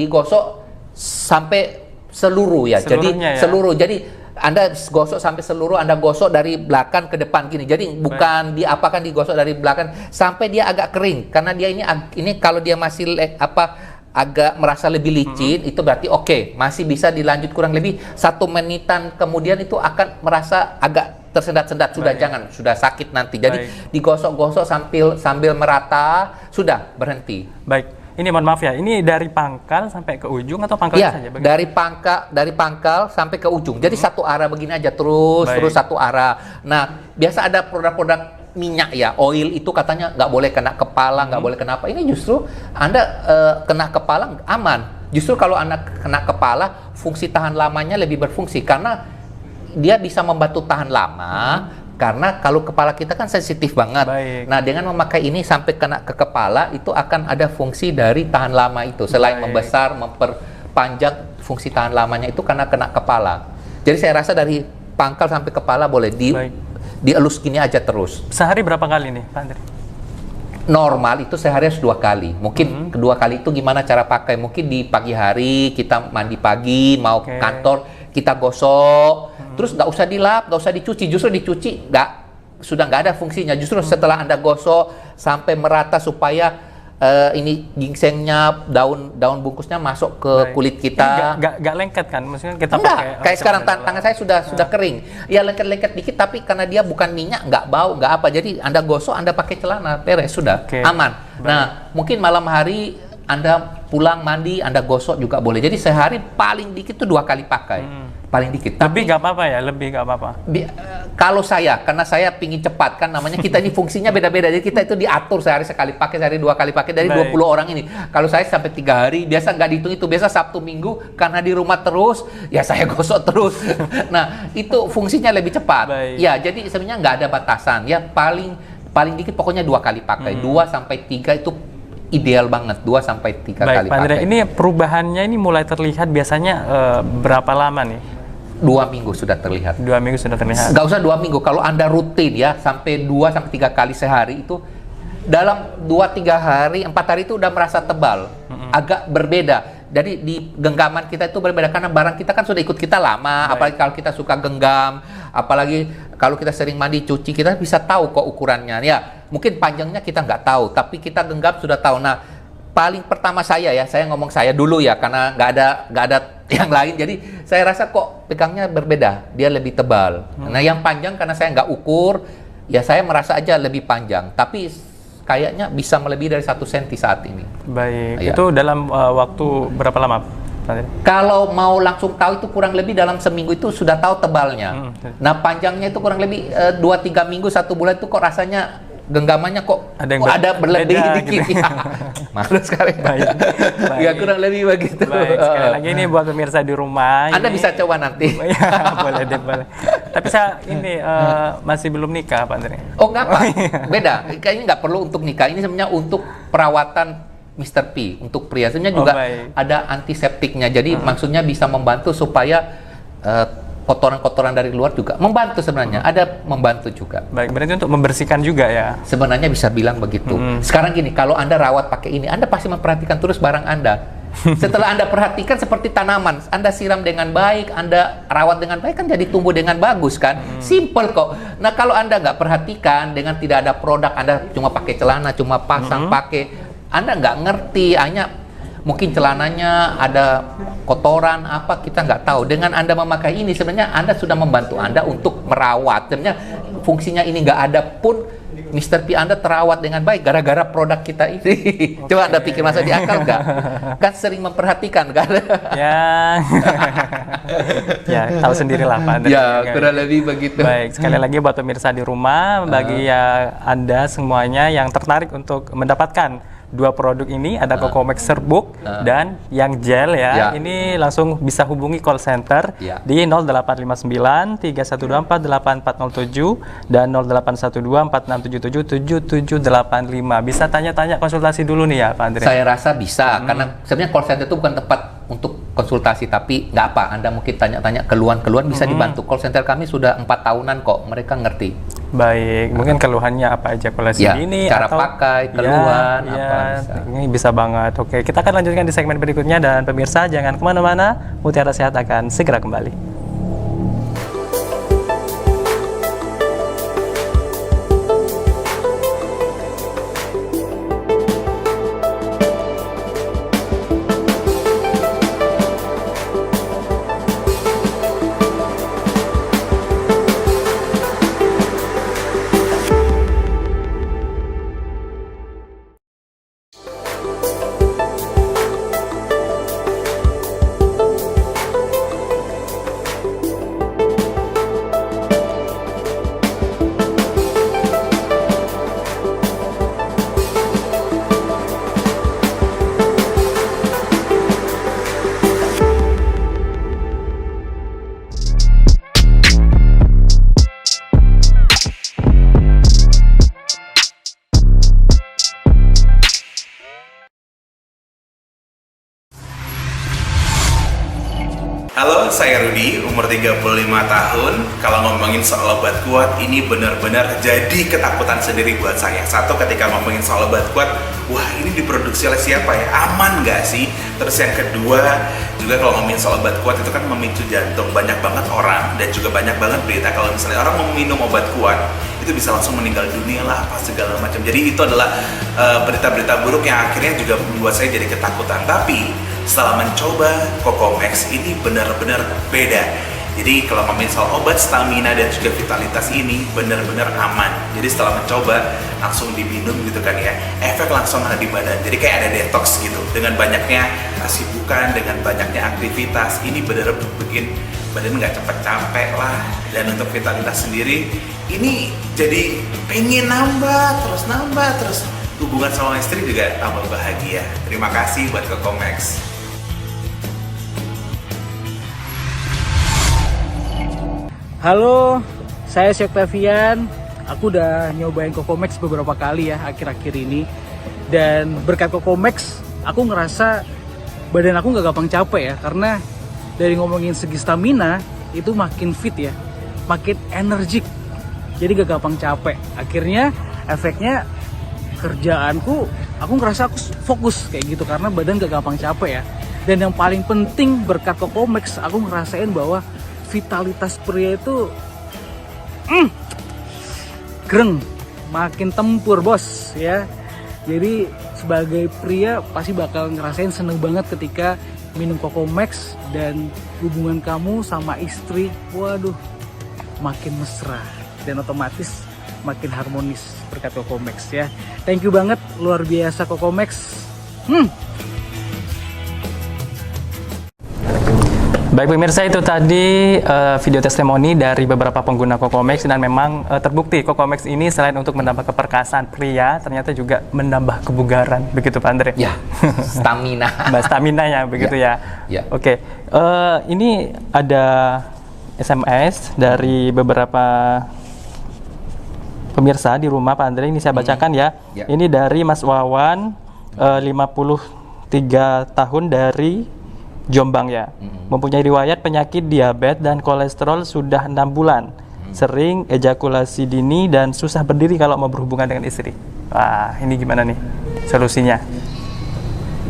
sampai seluruh ya. Seluruhnya ya? Seluruh. Jadi Anda gosok sampai seluruh, Anda gosok dari belakang ke depan gini. Jadi bukan diapakan, digosok dari belakang sampai dia agak kering. Karena dia ini kalau dia masih agak merasa lebih licin, itu berarti oke, masih bisa dilanjut kurang lebih 1 menitan kemudian itu akan merasa agak tersendat-sendat. Sudah jangan, sudah sakit nanti. Jadi digosok-gosok sambil merata, sudah berhenti. Baik. Ini mohon maaf ya, ini dari pangkal sampai ke ujung atau pangkalnya saja? Iya, dari pangkal sampai ke ujung. Jadi satu arah begini aja terus satu arah. Nah, biasa ada produk-produk minyak ya, oil itu katanya nggak boleh kena kepala, nggak boleh kena apa. Ini justru Anda kena kepala aman. Justru kalau Anda kena kepala, fungsi tahan lamanya lebih berfungsi karena dia bisa membantu tahan lama. Karena kalau kepala kita kan sensitif banget. Baik. Nah, dengan memakai ini sampai kena ke kepala, itu akan ada fungsi dari tahan lama itu. Selain membesar, memperpanjang, fungsi tahan lamanya itu karena kena kepala. Jadi saya rasa dari pangkal sampai kepala boleh dielus gini aja terus. Sehari berapa kali nih, Pak Andre? Normal itu sehari harus 2 kali. Mungkin kedua kali itu gimana cara pakai? Mungkin di pagi hari kita mandi pagi, mau kantor kita gosok. Terus nggak usah dilap, nggak usah dicuci. Justru dicuci sudah nggak ada fungsinya. Justru setelah Anda gosok sampai merata supaya ini gingsengnya, daun bungkusnya masuk ke kulit kita. Nggak lengket kan? Maksudnya kita Enggak, pakai kayak sekarang tangan saya sudah kering. Ya lengket-lengket dikit, tapi karena dia bukan minyak, nggak bau, nggak apa. Jadi Anda gosok, Anda pakai celana, beres, sudah aman. Nah, mungkin malam hari Anda pulang mandi, Anda gosok juga boleh. Jadi sehari paling dikit tuh 2 kali pakai. Paling dikit. Tapi nggak apa-apa ya, lebih nggak apa-apa. Kalau karena saya pingin cepat kan, namanya kita ini fungsinya beda-beda. Jadi kita itu diatur sehari sekali pakai, sehari 2 kali pakai dari 20 orang ini. Kalau saya sampai 3 hari, biasa nggak dihitung itu. Biasa Sabtu Minggu karena di rumah terus, ya saya gosok terus. Nah, itu fungsinya lebih cepat. Ya, jadi sebenarnya nggak ada batasan. Ya paling dikit pokoknya 2 kali pakai. 2 sampai 3 itu ideal banget, 2 sampai 3 kali Pak Andre, pakai. ini perubahannya ini mulai terlihat biasanya berapa lama nih? 2 minggu sudah terlihat. 2 minggu sudah terlihat. Nggak usah 2 minggu, kalau Anda rutin ya sampai 2 sampai 3 kali sehari itu dalam 2-3 hari, 4 hari itu udah merasa tebal, agak berbeda. Jadi di genggaman kita itu berbeda karena barang kita kan sudah ikut kita lama. Apalagi kalau kita suka genggam, apalagi kalau kita sering mandi cuci, kita bisa tahu kok ukurannya. Ya, mungkin panjangnya kita nggak tahu, tapi kita genggam sudah tahu. Nah, paling pertama saya ngomong saya dulu ya, karena nggak ada yang lain. Jadi saya rasa kok pegangnya berbeda, dia lebih tebal. Nah, yang panjang karena saya nggak ukur, ya saya merasa aja lebih panjang. Tapi kayaknya bisa melebihi dari 1 cm saat ini. Baik, Iya. itu dalam waktu berapa lama? Kalau mau langsung tahu itu kurang lebih dalam seminggu itu sudah tahu tebalnya. Nah, panjangnya itu kurang lebih 2-3 minggu, 1 bulan itu kok rasanya genggamannya kok ada berlebih beda, dikit. gitu. Malu sekali. Baik. Ya kurang lebih begitu. Baik, sekali lagi ini buat pemirsa di rumah. Anda ini- bisa coba nanti. Ya, boleh deh, boleh. Tapi saya ini masih belum nikah, Pak Andre. Oh, nggak apa, beda. Kayaknya nggak perlu untuk nikah. Ini sebenarnya untuk perawatan Mr. P, untuk pria. Sebenarnya juga baik. ada antiseptiknya. Jadi maksudnya bisa membantu supaya kotoran-kotoran dari luar juga membantu sebenarnya. Ada membantu juga. Baik, berarti untuk membersihkan juga ya. Sebenarnya bisa bilang begitu. Sekarang gini, kalau Anda rawat pakai ini, Anda pasti memperhatikan terus barang Anda. Setelah Anda perhatikan seperti tanaman, Anda siram dengan baik, Anda rawat dengan baik, kan jadi tumbuh dengan bagus kan? Simple kok. Nah, kalau Anda nggak perhatikan dengan tidak ada produk, Anda cuma pakai celana, cuma pasang pakai, Anda nggak ngerti, hanya mungkin celananya ada kotoran apa, kita nggak tahu. Dengan Anda memakai ini sebenarnya Anda sudah membantu Anda untuk merawat. Sebenarnya fungsinya ini nggak ada pun Mr. P Anda terawat dengan baik gara-gara produk kita ini. Coba Anda pikir, masa di akal nggak? Kan sering memperhatikan kan? Ya. Ya, tahu sendirilah Pak Andre. Ya, kurang lebih begitu. Baik, sekali lagi buat pemirsa di rumah, bagi ya Anda semuanya yang tertarik untuk mendapatkan 2 produk ini, ada Cocomax Serbuk dan yang gel ya. Ya. Ini langsung bisa hubungi call center Ya. di 0859 3124 8407 dan 0812 4677 7785. Bisa tanya-tanya konsultasi dulu nih ya Pak Andre. Saya rasa bisa, karena sebenarnya call center itu bukan tempat untuk konsultasi, tapi nggak apa, Anda mungkin tanya-tanya keluhan-keluhan bisa dibantu. Call center kami sudah 4 tahunan kok, mereka ngerti. Baik, mungkin keluhannya apa, ejakulasi Ya, dini cara atau pakai, keluhan, apa bisa. Ini bisa banget. Oke, kita akan lanjutkan di segmen berikutnya, dan pemirsa jangan kemana-mana, Mutiara Sehat akan segera kembali. Halo, saya Rudi, umur 35 tahun. Kalau ngomongin soal obat kuat, ini benar-benar jadi ketakutan sendiri buat saya. Satu, ketika ngomongin soal obat kuat, wah ini diproduksi oleh siapa ya? Aman nggak sih? Terus yang kedua, juga kalau ngomongin soal obat kuat itu kan memicu jantung. Banyak banget orang dan juga banyak banget berita kalau misalnya orang mau minum obat kuat, itu bisa langsung meninggal dunia lah, apa segala macam. Jadi itu adalah berita-berita buruk yang akhirnya juga membuat saya jadi ketakutan. Tapi setelah mencoba Cocomax, ini benar-benar beda. Jadi kalau ngomongin soal obat stamina dan juga vitalitas ini benar-benar aman. Jadi setelah mencoba langsung diminum gitu kan ya, efek langsung ada di badan. Jadi kayak ada detox gitu. Dengan banyaknya kesibukan, dengan banyaknya aktivitas, ini benar-benar bikin badan nggak cepet capek lah. Dan untuk vitalitas sendiri, ini jadi pengen nambah terus. Hubungan sama istri juga tambah bahagia. Terima kasih buat Cocomax. Halo, saya Syoktavian. Aku udah nyobain Cocomax beberapa kali ya akhir-akhir ini. Dan berkat Cocomax, aku ngerasa badan aku nggak gampang capek ya. Karena dari ngomongin segi stamina, itu makin fit ya. Makin energik. Jadi gak gampang capek. Akhirnya efeknya kerjaanku, aku ngerasa aku fokus kayak gitu. Karena badan gak gampang capek ya. Dan yang paling penting berkat Cocomax aku ngerasain bahwa vitalitas pria itu greng, makin tempur bos ya. Jadi sebagai pria pasti bakal ngerasain seneng banget ketika minum Cocomax dan hubungan kamu sama istri, waduh, makin mesra dan otomatis makin harmonis berkat Cocomax ya. Thank you banget, luar biasa Cocomax. Baik pemirsa, itu tadi video testimoni dari beberapa pengguna Cocomax, dan memang terbukti Cocomax ini selain untuk menambah keperkasaan pria, ternyata juga menambah kebugaran, begitu Pak Andre? Ya, stamina. Mbak stamina ya, begitu ya. Ya. Oke, ini ada SMS dari beberapa pemirsa di rumah Pak Andre, ini saya bacakan ya. Ya. Ini dari Mas Wawan, 53 tahun dari Jombang ya. Mempunyai riwayat penyakit diabetes dan kolesterol sudah 6 bulan. Sering ejakulasi dini dan susah berdiri kalau mau berhubungan dengan istri. Wah, ini gimana nih solusinya?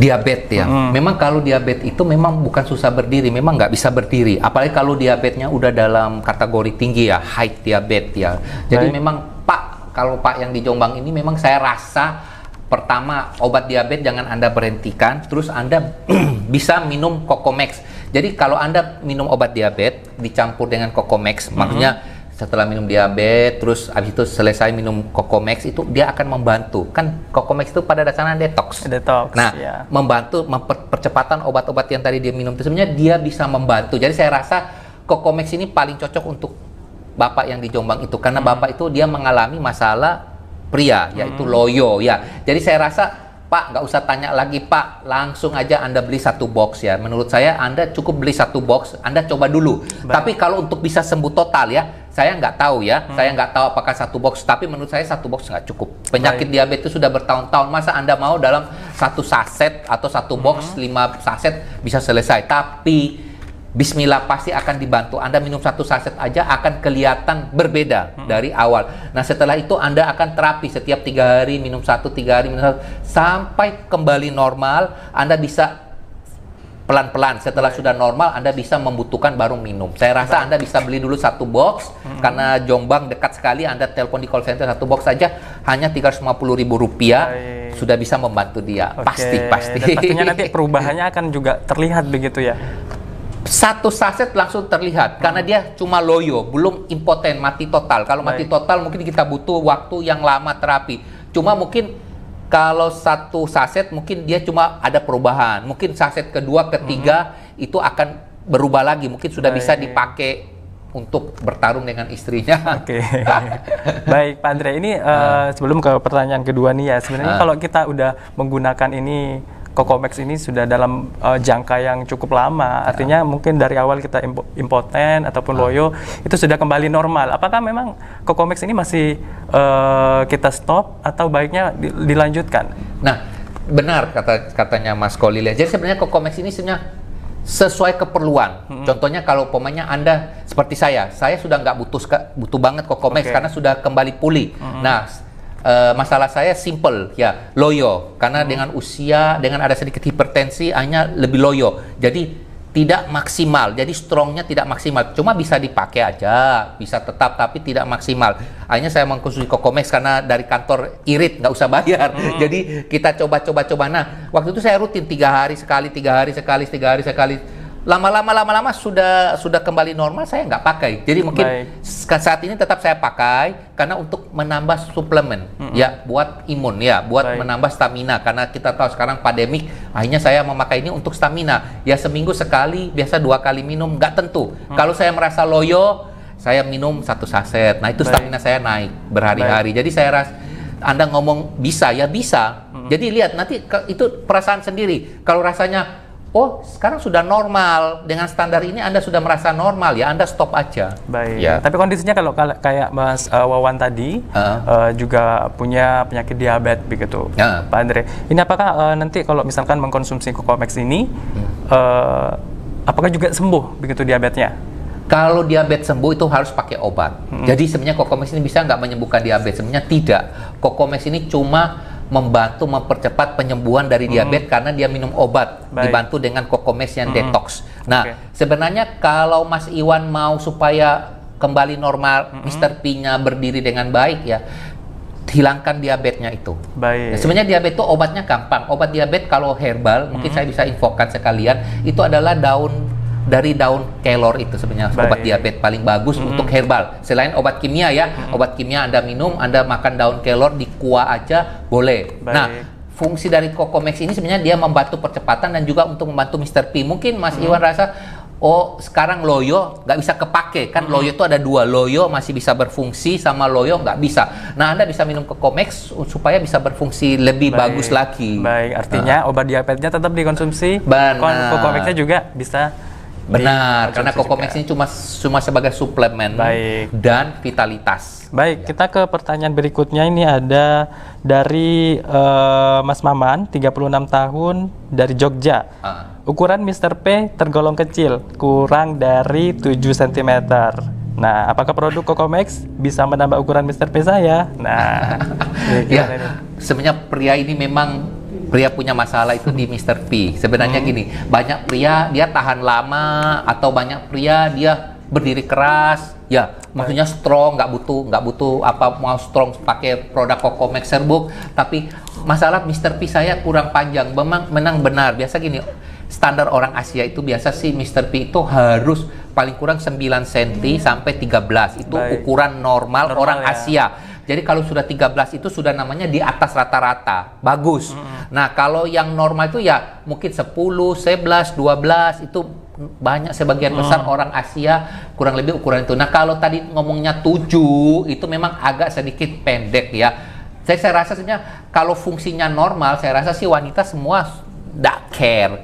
Diabetes ya. Memang kalau diabetes itu memang bukan susah berdiri, memang nggak bisa berdiri. Apalagi kalau diabetesnya udah dalam kategori tinggi ya, high diabetes ya. Jadi memang Pak, kalau Pak yang di Jombang ini memang saya rasa pertama, obat diabetes jangan Anda berhentikan, terus Anda bisa minum Cocomax. Jadi kalau Anda minum obat diabetes dicampur dengan Cocomax, maksudnya setelah minum diabetes, terus habis itu selesai minum Cocomax, itu dia akan membantu. Kan Cocomax itu pada dasarnya detox. Nah, ya. membantu percepatan obat-obat yang tadi dia minum itu sebenarnya dia bisa membantu. Jadi saya rasa Cocomax ini paling cocok untuk Bapak yang di Jombang itu, karena Bapak itu dia mengalami masalah pria, yaitu loyo ya. Jadi saya rasa Pak nggak usah tanya lagi Pak, langsung aja Anda beli 1 box ya. Menurut saya Anda cukup beli 1 box, Anda coba dulu. Tapi kalau untuk bisa sembuh total ya, saya nggak tahu ya. Saya nggak tahu apakah 1 box, tapi menurut saya 1 box nggak cukup. Penyakit diabetes itu sudah bertahun-tahun, masa Anda mau dalam 1 saset atau 1 box 5 saset bisa selesai. Tapi Bismillah pasti akan dibantu. Anda minum 1 saset aja akan kelihatan berbeda dari awal. Nah setelah itu Anda akan terapi setiap 3 hari minum 1, 3 hari minum 1 sampai kembali normal. Anda bisa pelan-pelan. Setelah sudah normal Anda bisa membutuhkan baru minum. Saya rasa Anda bisa beli dulu 1 box karena Jombang dekat sekali. Anda telepon di call center 1 box saja hanya Rp350.000 sudah bisa membantu dia. Pasti. Dan pastinya nanti perubahannya akan juga terlihat begitu ya. 1 saset langsung terlihat karena dia cuma loyo, belum impoten, mati total. Kalau mati total mungkin kita butuh waktu yang lama terapi. Cuma mungkin kalau 1 saset mungkin dia cuma ada perubahan. Mungkin saset kedua, ketiga itu akan berubah lagi. Mungkin sudah bisa dipakai untuk bertarung dengan istrinya. Oke. Baik Pak Andre, ini sebelum ke pertanyaan kedua nih ya, sebenarnya kalau kita udah menggunakan ini Cocomax ini sudah dalam jangka yang cukup lama, artinya mungkin dari awal kita impoten ataupun loyo itu sudah kembali normal. Apakah memang Cocomax ini masih kita stop atau baiknya dilanjutkan? Nah, benar katanya Mas Kolil. Jadi sebenarnya Cocomax ini sebenarnya sesuai keperluan. Contohnya kalau pemainnya Anda seperti saya sudah nggak butuh banget Cocomax karena sudah kembali pulih. Nah, masalah saya simple ya, loyo, karena dengan usia, dengan ada sedikit hipertensi hanya lebih loyo, jadi tidak maksimal, jadi strongnya tidak maksimal, cuma bisa dipakai aja, bisa tetap tapi tidak maksimal. Akhirnya saya mengkonsumsi Cocomax karena dari kantor irit, nggak usah bayar. Jadi kita coba. Nah waktu itu saya rutin 3 hari sekali, 3 hari sekali, 3 hari sekali. Lama-lama sudah kembali normal, saya nggak pakai. Jadi mungkin saat ini tetap saya pakai karena untuk menambah suplemen ya, buat imun ya, buat menambah stamina, karena kita tahu sekarang pandemik. Akhirnya saya memakai ini untuk stamina ya, seminggu sekali, biasa 2 kali minum, nggak tentu. Kalau saya merasa loyo, saya minum 1 saset. Nah itu stamina saya naik berhari-hari. Jadi saya rasa Anda ngomong bisa ya bisa. Jadi lihat nanti itu perasaan sendiri. Kalau rasanya oh sekarang sudah normal, dengan standar ini Anda sudah merasa normal ya, Anda stop aja. Baik. Ya. Tapi kondisinya kalau kayak Mas Wawan tadi juga punya penyakit diabetes begitu, Pak Andre. Ini apakah nanti kalau misalkan mengkonsumsi Cocomax ini, apakah juga sembuh begitu diabetesnya? Kalau diabetes sembuh itu harus pakai obat. Jadi sebenarnya Cocomax ini bisa nggak menyembuhkan diabetes? Sebenarnya tidak. Cocomax ini cuma membantu mempercepat penyembuhan dari diabetes karena dia minum obat, Baik. dibantu dengan Cocomax yang detox. Nah, sebenarnya kalau Mas Iwan mau supaya kembali normal, Mr. P-nya berdiri dengan baik ya, hilangkan diabetesnya itu. Baik. Nah, sebenarnya diabetes itu obatnya gampang. Obat diabetes kalau herbal, mungkin saya bisa infokan sekalian, itu adalah dari daun kelor itu sebenarnya obat diabetes paling bagus untuk herbal. Selain obat kimia ya, obat kimia Anda minum, Anda makan daun kelor di kuah aja boleh. Baik. Nah, fungsi dari Cocomax ini sebenarnya dia membantu percepatan dan juga untuk membantu Mr. P. Mungkin Mas Iwan rasa, oh sekarang loyo nggak bisa kepake, kan loyo itu ada dua, loyo masih bisa berfungsi sama loyo nggak bisa. Nah, Anda bisa minum Cocomax supaya bisa berfungsi lebih bagus lagi. Baik, artinya obat diabetesnya tetap dikonsumsi, Benar. Cocomax-nya juga bisa Benar, karena dikonsumsi Cocomax ini cuma sebagai suplemen Baik. dan vitalitas. Baik, kita ke pertanyaan berikutnya. Ini ada dari Mas Maman, 36 tahun, dari Jogja. Ukuran Mr. P tergolong kecil, kurang dari 7 cm. Nah, apakah produk Cocomax bisa menambah ukuran Mr. P saya? Nah, Ya, sebenarnya pria ini memang pria punya masalah itu di Mr. P. Sebenarnya gini, banyak pria dia tahan lama atau banyak pria dia berdiri keras. Ya, maksudnya strong, nggak butuh apa mau strong pakai produk Cocomax serbuk. Tapi masalah Mr. P saya kurang panjang. Memang benar. Biasa gini, standar orang Asia itu biasa sih Mr. P itu harus paling kurang 9 cm sampai 13. Itu ukuran normal orang ya. Asia. Jadi kalau sudah 13 itu sudah namanya di atas rata-rata, bagus. Nah, kalau yang normal itu ya mungkin 10, 11, 12 itu banyak sebagian besar orang Asia kurang lebih ukuran itu. Nah, kalau tadi ngomongnya 7 itu memang agak sedikit pendek ya. Saya rasa sebenarnya kalau fungsinya normal, saya rasa sih wanita semua tidak care.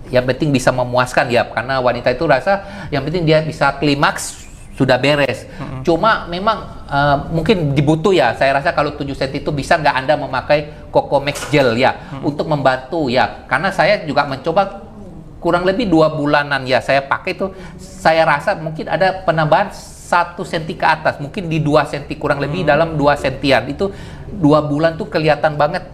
Yang penting bisa memuaskan ya, karena wanita itu rasa yang penting dia bisa klimaks sudah beres. Cuma memang mungkin dibutuh ya. Saya rasa kalau 7 cm itu bisa nggak Anda memakai Cocomax gel ya untuk membantu ya. Karena saya juga mencoba kurang lebih 2 bulanan ya saya pakai itu. Saya rasa mungkin ada penambahan 1 cm ke atas, mungkin di 2 cm kurang lebih dalam 2 cm. Itu 2 bulan tuh kelihatan banget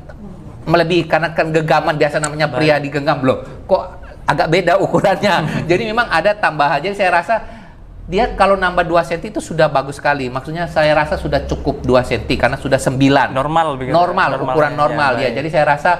melebihi, karena kan genggaman biasa namanya pria digenggam loh. Kok agak beda ukurannya. Jadi memang ada tambahan. Jadi saya rasa dia kalau nambah 2 cm itu sudah bagus sekali. Maksudnya saya rasa sudah cukup 2 cm karena sudah 9. Normal begitu. Normal, ukuran normal ya. baik. Jadi saya rasa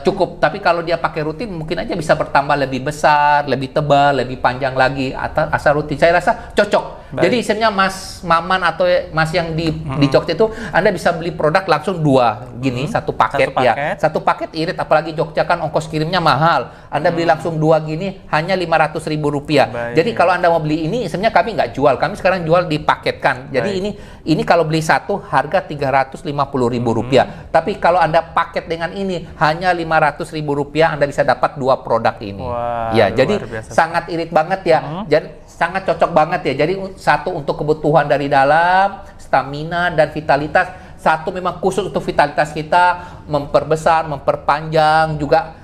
cukup. Tapi kalau dia pakai rutin mungkin aja bisa bertambah lebih besar, lebih tebal, lebih panjang lagi asal rutin. Saya rasa cocok. Jadi sebenarnya Mas Maman atau Mas yang di Jogja itu Anda bisa beli produk langsung 2 gini, satu paket ya. Satu paket irit, apalagi Jogja kan ongkos kirimnya mahal. Anda beli langsung 2 gini hanya Rp500.000. Jadi kalau Anda mau beli ini sebenarnya kami nggak jual. Kami sekarang jual dipaketkan. Jadi ini kalau beli satu harga Rp350.000. Tapi kalau Anda paket dengan ini hanya Rp500.000, Anda bisa dapat 2 produk ini. Wah, ya, luar jadi biasa. sangat irit banget ya. Jadi sangat cocok banget ya. Jadi satu untuk kebutuhan dari dalam, stamina dan vitalitas. Satu memang khusus untuk vitalitas kita, memperbesar, memperpanjang juga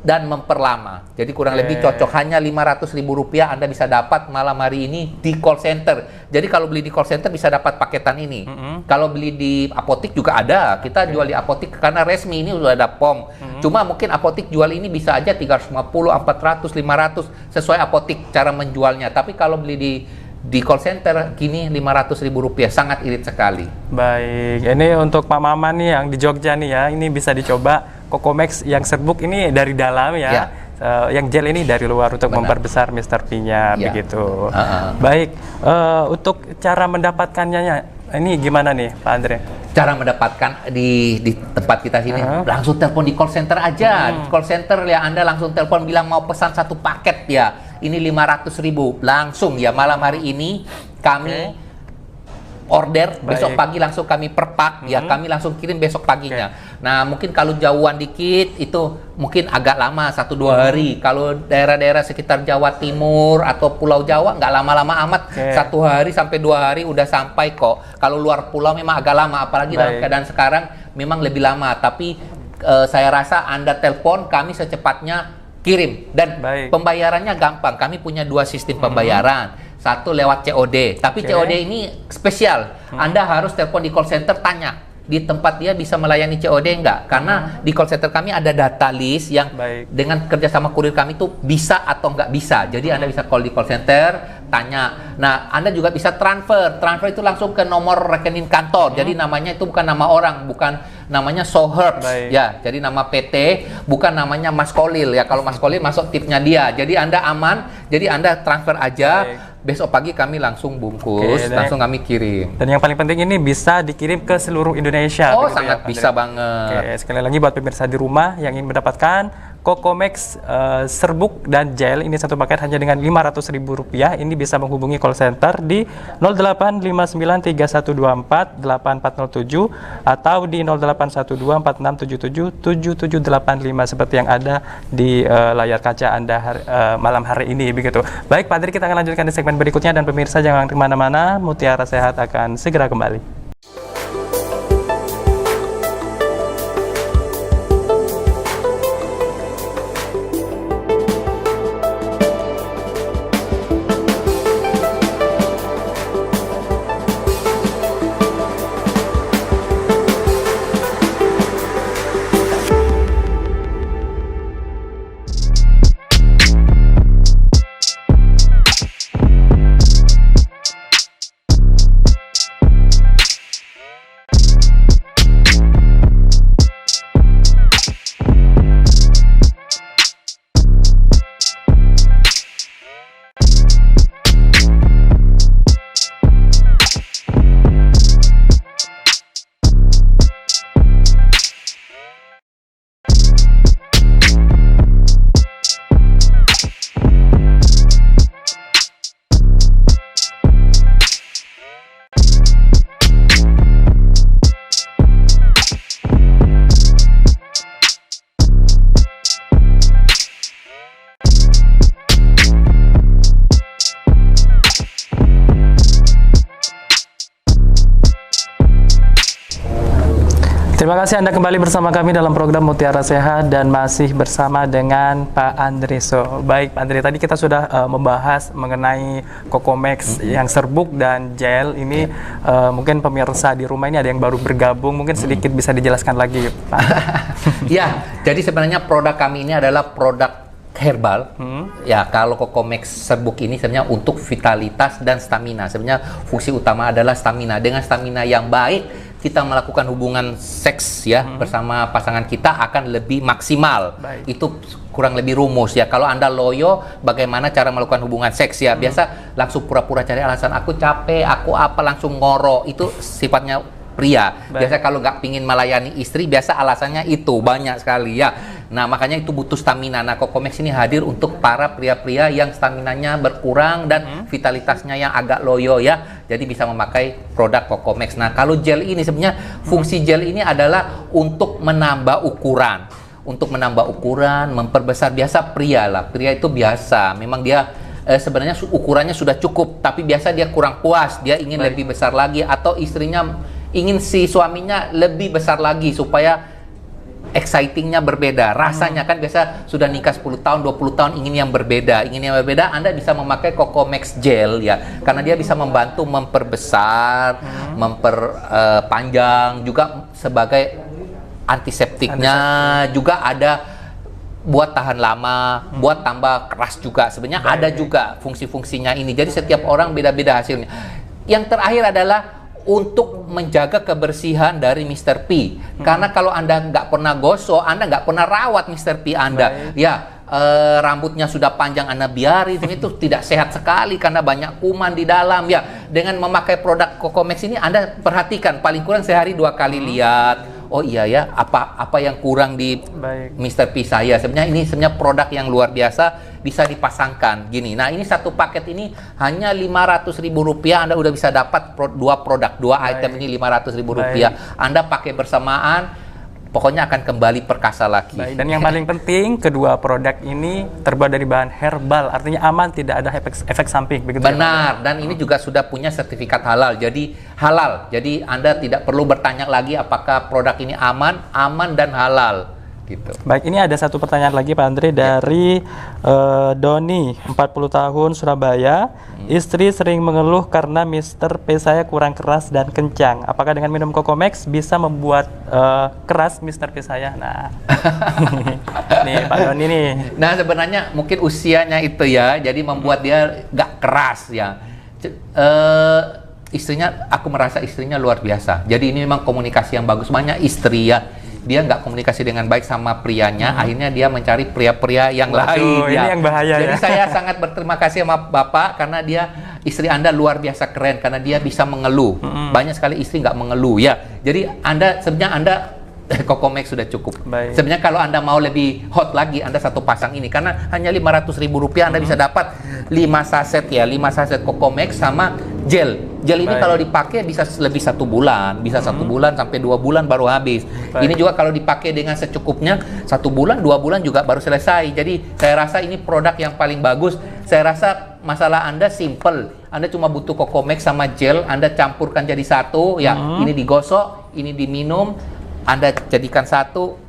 dan memperlama. Jadi kurang lebih cocok. Hanya Rp500.000 Anda bisa dapat malam hari ini di call center. Jadi kalau beli di call center bisa dapat paketan ini. Kalau beli di apotik juga ada. Kita jual di apotik karena resmi ini sudah ada POM. Cuma mungkin apotik jual ini bisa aja 350, 400, 500 sesuai apotik cara menjualnya. Tapi kalau beli di call center gini Rp500.000 sangat irit sekali. Baik, ini untuk Pak Maman nih yang di Jogja nih ya, ini bisa dicoba Cocomax yang serbuk ini dari dalam ya, yang gel ini dari luar untuk memperbesar Mr. P-nya begitu. Baik, untuk cara mendapatkannya ini gimana nih Pak Andre? Cara mendapatkan di tempat kita sini langsung telepon di call center aja. Di call center ya Anda langsung telepon bilang mau pesan 1 paket ya. Ini Rp500.000 langsung ya, malam hari ini kami order, besok pagi langsung kami perpak ya, kami langsung kirim besok paginya. Nah, mungkin kalau jauhan dikit itu mungkin agak lama 1-2 hari. Kalau daerah-daerah sekitar Jawa Timur atau Pulau Jawa nggak lama-lama amat, 1 hari sampai 2 hari udah sampai kok. Kalau luar pulau memang agak lama, apalagi dalam keadaan sekarang memang lebih lama. Tapi saya rasa Anda telepon kami secepatnya kirim, dan pembayarannya gampang. Kami punya 2 sistem pembayaran. Satu lewat COD, tapi COD ini spesial. Anda harus telepon di call center tanya di tempat dia bisa melayani COD enggak? Karena di call center kami ada data list yang Baik. dengan kerjasama kurir kami itu bisa atau nggak bisa. Jadi Anda bisa call di call center, tanya. Nah, Anda juga bisa transfer. Transfer itu langsung ke nomor rekening kantor. Jadi namanya itu bukan nama orang, bukan namanya Soherbs. Baik. Ya, jadi nama PT, bukan namanya Mas Kolil ya. Kalau Mas Kolil masuk tipnya dia. Jadi Anda aman, jadi Anda transfer aja. Baik. Besok pagi kami langsung bungkus, Oke, langsung kami kirim. Dan yang paling penting ini bisa dikirim ke seluruh Indonesia. Oh, begitu sangat Pak bisa Andre? banget. Oke, sekali lagi buat pemirsa di rumah yang ingin mendapatkan Cocomax serbuk dan gel ini satu paket hanya dengan Rp500.000. Ini bisa menghubungi call center di 085931248407 atau di 081246777785 seperti yang ada di layar kaca Anda malam hari ini begitu. Baik Pak Andri, kita akan lanjutkan di segmen berikutnya dan pemirsa jangan kemana-mana, Mutiara Sehat akan segera kembali. Terima kasih Anda kembali bersama kami dalam program Mutiara Sehat dan masih bersama dengan Pak Andre. Baik Pak Andre, tadi kita sudah membahas mengenai Cocomax yang serbuk dan gel. Ini mungkin pemirsa di rumah ini ada yang baru bergabung, mungkin sedikit bisa dijelaskan lagi Pak. Ya, jadi sebenarnya produk kami ini adalah produk herbal. Ya, kalau Cocomax serbuk ini sebenarnya untuk vitalitas dan stamina. Sebenarnya fungsi utama adalah stamina. Dengan stamina yang baik, kita melakukan hubungan seks ya bersama pasangan kita akan lebih maksimal. Baik. Itu kurang lebih rumus ya. Kalau Anda loyo, bagaimana cara melakukan hubungan seks ya? Biasa langsung pura-pura cari alasan, aku capek, aku apa, langsung ngoro. Itu sifatnya pria. Baik. Biasa kalau nggak pingin melayani istri, biasa alasannya itu banyak sekali ya. Nah, makanya itu butuh stamina. Nah, Cocomax ini hadir untuk para pria-pria yang staminanya berkurang dan vitalitasnya yang agak loyo ya. Jadi bisa memakai produk Cocomax. Nah, kalau gel ini sebenarnya fungsi gel ini adalah untuk menambah ukuran. Untuk menambah ukuran, memperbesar. Biasa pria lah. Pria itu biasa. Memang dia sebenarnya ukurannya sudah cukup, tapi biasa dia kurang puas. Dia ingin lebih besar lagi atau istrinya ingin si suaminya lebih besar lagi supaya excitingnya berbeda. Rasanya kan biasa sudah nikah 10 tahun, 20 tahun ingin yang berbeda. Ingin yang berbeda, Anda bisa memakai Cocomax gel ya. Karena dia bisa membantu memperbesar, memperpanjang, juga sebagai antiseptiknya, juga ada buat tahan lama, buat tambah keras juga. Sebenarnya ada juga fungsi-fungsinya ini. Jadi setiap orang beda-beda hasilnya. Yang terakhir adalah untuk menjaga kebersihan dari Mr. P. Karena kalau Anda nggak pernah gosok, Anda nggak pernah rawat Mr. P Anda. Ya, rambutnya sudah panjang Anda biarin, itu tidak sehat sekali karena banyak kuman di dalam. Ya, dengan memakai produk Cocomax ini Anda perhatikan paling kurang sehari 2 kali lihat. Oh iya ya, apa yang kurang di Mr. P saya. Sebenarnya ini sebenarnya produk yang luar biasa, bisa dipasangkan gini. Nah, ini satu paket ini hanya Rp500.000. Anda udah bisa dapat 2 produk, 2 item ini Rp500.000. Anda pakai bersamaan, pokoknya akan kembali perkasa lagi. Baik. Dan yang paling penting, kedua produk ini terbuat dari bahan herbal, artinya aman, tidak ada efek samping. Begitu. Benar, dan ini juga sudah punya sertifikat halal. Jadi halal. Jadi Anda tidak perlu bertanya lagi apakah produk ini aman dan halal. gitu. Baik, ini ada satu pertanyaan lagi Pak Andre dari Doni, 40 tahun, Surabaya. Istri sering mengeluh karena Mr. P saya kurang keras dan kencang. Apakah dengan minum Cocomax bisa membuat keras Mr. P saya? Nah, nih Pak Doni nih. Nah sebenarnya mungkin usianya itu ya, jadi membuat dia nggak keras ya. Istrinya, aku merasa istrinya luar biasa. Jadi ini memang komunikasi yang bagus. Banyak istri ya, dia nggak komunikasi dengan baik sama prianya, akhirnya dia mencari pria-pria yang lain. Ini Ya. yang bahaya. Jadi ya. saya sangat berterima kasih sama Bapak karena istri Anda luar biasa keren karena dia bisa mengeluh. Banyak sekali istri nggak mengeluh ya. Jadi sebenarnya Anda Cocomax sudah cukup. Baik. Sebenarnya kalau Anda mau lebih hot lagi, Anda satu pasang ini karena hanya Rp500.000 Anda bisa dapat 5 saset ya, 5 saset Cocomax sama gel. Gel ini Baik. kalau dipakai bisa lebih 1 bulan, bisa 1 bulan sampai 2 bulan baru habis. Baik. Ini juga kalau dipakai dengan secukupnya 1 bulan, 2 bulan juga baru selesai. Jadi saya rasa ini produk yang paling bagus. Saya rasa masalah Anda simple. Anda cuma butuh Cocomax sama gel, Anda campurkan jadi satu, ya. Ini digosok, ini diminum, Anda jadikan satu,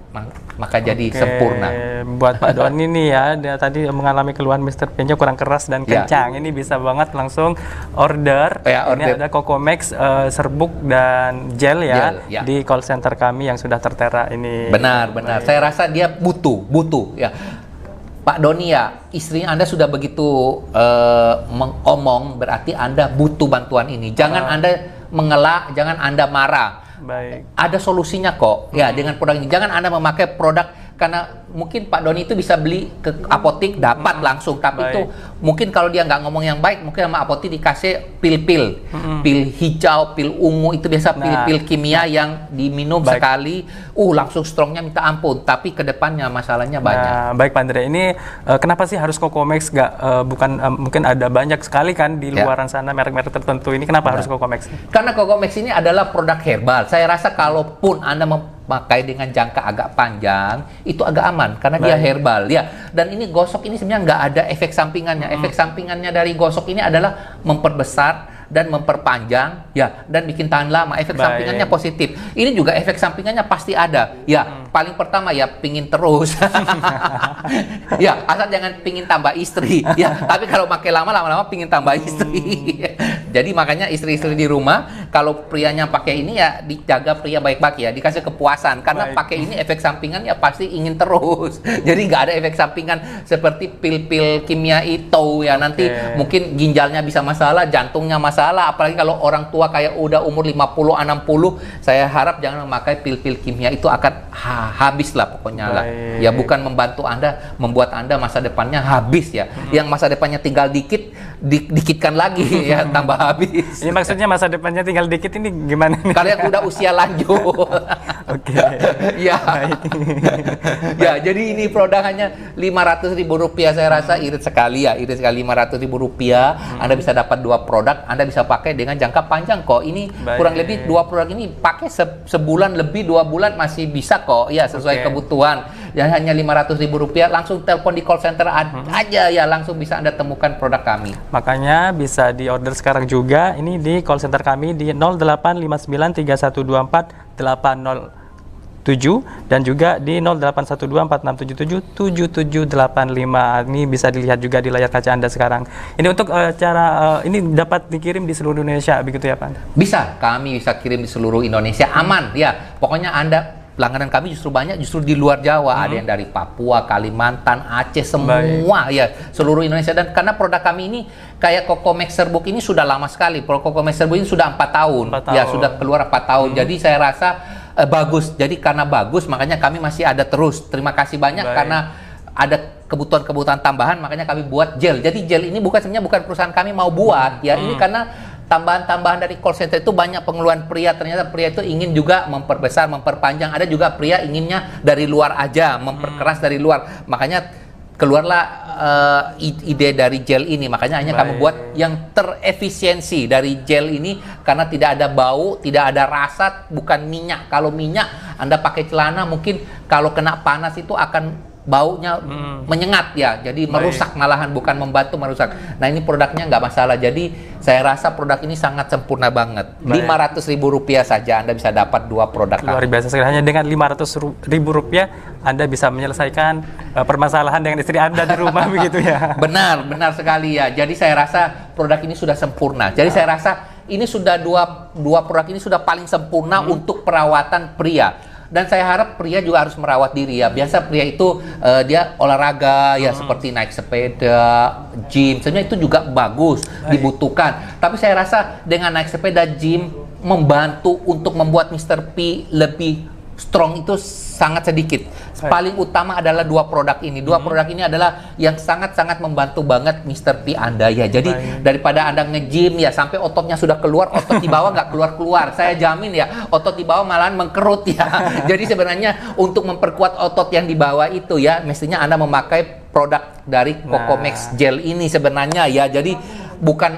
maka jadi Oke, sempurna. buat Pak Doni nih ya, dia tadi mengalami keluhan Mr. P-nya kurang keras dan Ya. kencang. Ini bisa banget langsung order. Ya, Ini order. ada Cocomax serbuk dan gel ya, Gel, ya. di call center kami yang sudah tertera ini. Benar. Saya rasa dia butuh ya. Pak Doni ya, istrinya Anda sudah begitu mengomong, berarti Anda butuh bantuan ini. Jangan Anda mengelak, jangan Anda marah. Baik. Ada solusinya kok ya dengan produk ini. Jangan Anda memakai produk karena mungkin Pak Doni itu bisa beli ke apotik dapat langsung, tapi Baik. itu mungkin kalau dia nggak ngomong yang baik, mungkin sama apotik dikasih pil-pil, pil hijau, pil ungu, itu biasa pil-pil kimia yang diminum Baik. sekali, langsung strongnya minta ampun, tapi kedepannya masalahnya banyak. Nah, baik Pak Andre, ini kenapa sih harus Cocomax mungkin ada banyak sekali kan di Ya. luaran sana merek-merek tertentu ini, kenapa harus Cocomax? Karena Cocomax ini adalah produk herbal. Saya rasa kalaupun Anda memakai dengan jangka agak panjang, itu agak aman karena dia Baik. herbal ya. Dan ini gosok ini sebenarnya nggak ada efek sampingannya. Efek sampingannya dari gosok ini adalah memperbesar dan memperpanjang ya, dan bikin tahan lama. Efek Baik. sampingannya positif. Ini juga efek sampingannya pasti ada. Ya, paling pertama ya pingin terus. Ya, asal jangan pingin tambah istri. Ya, tapi kalau pakai lama-lama pingin tambah istri. Jadi makanya istri-istri di rumah kalau prianya pakai ini ya dijaga pria baik-baik ya, dikasih kepuasan karena Baik. pakai ini efek sampingan ya pasti ingin terus. Jadi nggak ada efek sampingan seperti pil-pil kimia itu ya, nanti mungkin ginjalnya bisa masalah, jantungnya masalah, apalagi kalau orang tua kayak udah umur 50 60, saya harap jangan memakai pil-pil kimia, itu akan habis lah pokoknya lah. Baik. Ya bukan membantu Anda, membuat Anda masa depannya habis ya. Yang masa depannya tinggal dikit, dikitkan lagi ya, tambah habis. Ini maksudnya masa depannya tinggal dikit ini gimana nih? Kalian udah usia lanjut. Oke. Ya. Ya, jadi ini produk hanya Rp500.000. Saya rasa irit sekali ya, irit sekali Rp500.000. Anda bisa dapat 2 produk, Anda bisa pakai dengan jangka panjang kok. Ini Baik. kurang lebih 2 produk ini pakai sebulan lebih, 2 bulan masih bisa kok. Ya, sesuai Oke. kebutuhan. Yang hanya Rp500.000, langsung telepon di call center aja ya, langsung bisa Anda temukan produk kami. Makanya bisa di order sekarang juga ini di call center kami di 085931248007 dan juga di 081246777785. Ini bisa dilihat juga di layar kaca Anda sekarang. Ini untuk ini dapat dikirim di seluruh Indonesia begitu ya Pak? Bisa, kami bisa kirim di seluruh Indonesia, aman ya. Pokoknya Anda, pelanggan kami justru banyak justru di luar Jawa, ada yang dari Papua, Kalimantan, Aceh, semua ya, seluruh Indonesia. Dan karena produk kami ini kayak Cocomax Serbuk ini sudah lama sekali. Cocomax Serbuk ini sudah 4 tahun. 4 Ya, tahun. sudah keluar 4 tahun. Jadi saya rasa bagus. Jadi karena bagus makanya kami masih ada terus. Terima kasih banyak. Baik. Karena ada kebutuhan-kebutuhan tambahan, makanya kami buat gel. Jadi gel ini sebenarnya bukan perusahaan kami mau buat ya, ini karena tambahan-tambahan dari call center itu banyak pengeluhan pria. Ternyata pria itu ingin juga memperbesar, memperpanjang. Ada juga pria inginnya dari luar aja, memperkeras dari luar. Makanya keluarlah ide dari gel ini. Makanya hanya kami buat yang terefisiensi dari gel ini karena tidak ada bau, tidak ada rasa, bukan minyak. Kalau minyak Anda pakai celana mungkin kalau kena panas itu akan baunya menyengat ya, jadi merusak malahan, bukan membantu, merusak. Nah ini produknya nggak masalah, jadi saya rasa produk ini sangat sempurna banget. Rp500.000 saja Anda bisa dapat 2 produk. Luar biasa sekali, hanya dengan Rp500.000 Anda bisa menyelesaikan permasalahan dengan istri Anda di rumah begitu ya. Benar sekali ya, jadi saya rasa produk ini sudah sempurna. Jadi saya rasa ini sudah dua produk ini sudah paling sempurna untuk perawatan pria. Dan saya harap pria juga harus merawat diri ya. Biasa pria itu dia olahraga ya, seperti naik sepeda, gym, sebenarnya itu juga bagus, dibutuhkan. Tapi saya rasa dengan naik sepeda, gym membantu untuk membuat Mr. P lebih strong itu sangat sedikit. Paling utama adalah 2 produk ini. 2 produk ini adalah yang sangat-sangat membantu banget Mr. P Anda ya. Jadi daripada Anda nge-gym ya sampai ototnya sudah keluar, otot di bawah nggak keluar-keluar. Saya jamin ya, otot di bawah malahan mengkerut ya. Jadi sebenarnya untuk memperkuat otot yang di bawah itu ya, mestinya Anda memakai produk dari Cocomax Gel ini sebenarnya ya. Jadi bukan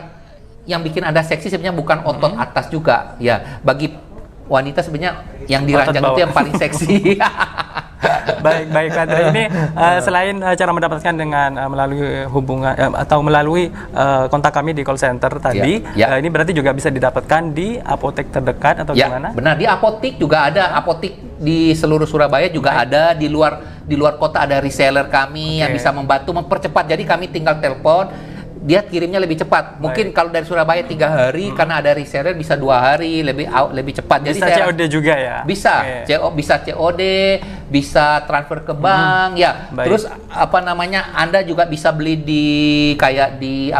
yang bikin Anda seksi, sebenarnya bukan otot atas juga ya. Bagi wanita sebenarnya yang diranjang itu yang paling seksi. Baik Pak Andre. Ini selain cara mendapatkan dengan melalui hubungan atau melalui kontak kami di call center tadi, ini berarti juga bisa didapatkan di apotek terdekat atau gimana? Benar, di apotek juga ada, apotek di seluruh Surabaya juga ada, di luar kota ada reseller kami yang bisa membantu mempercepat. Jadi kami tinggal telepon, dia kirimnya lebih cepat. Mungkin kalau dari Surabaya 3 hari, karena ada reseller bisa 2 hari, lebih cepat. Jadi bisa COD juga ya? Bisa, bisa COD, bisa transfer ke bank, ya. Terus Anda juga bisa beli di kayak di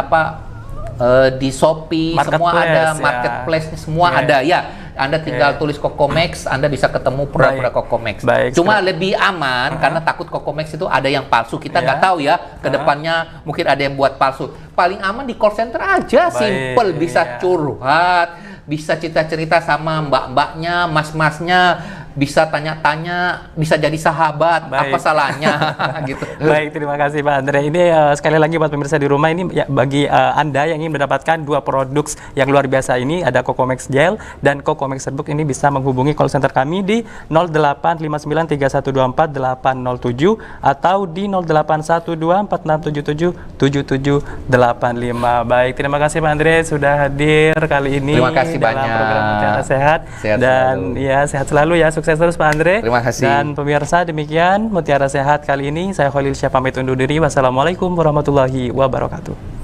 di Shopee, semua ada, marketplace semua ada ya. Anda tinggal tulis Cocomax, Anda bisa ketemu produk-produk Cocomax. Cuma lebih aman karena takut Cocomax itu ada yang palsu. Kita nggak tahu ya, kedepannya mungkin ada yang buat palsu. Paling aman di call center aja, simple, bisa curhat, bisa cerita-cerita sama mbak-mbaknya, mas-masnya, bisa tanya-tanya, bisa jadi sahabat, apa salahnya gitu. Baik, terima kasih Pak Andre. Ini sekali lagi buat pemirsa di rumah, ini ya, bagi Anda yang ingin mendapatkan 2 produk yang luar biasa ini, ada Cocomax Gel dan Cocomax Serbuk, ini bisa menghubungi call center kami di 085931248807 atau di 081246777785. Baik, terima kasih Pak Andre sudah hadir kali ini. Terima kasih dalam banyak. program Mutiara Sehat. Dan ya, sehat selalu ya, sukses terus Pak Andre. Terima kasih. Dan pemirsa, demikian Mutiara Sehat kali ini. Saya Khalil Syah pamit undur diri. Wassalamualaikum warahmatullahi wabarakatuh.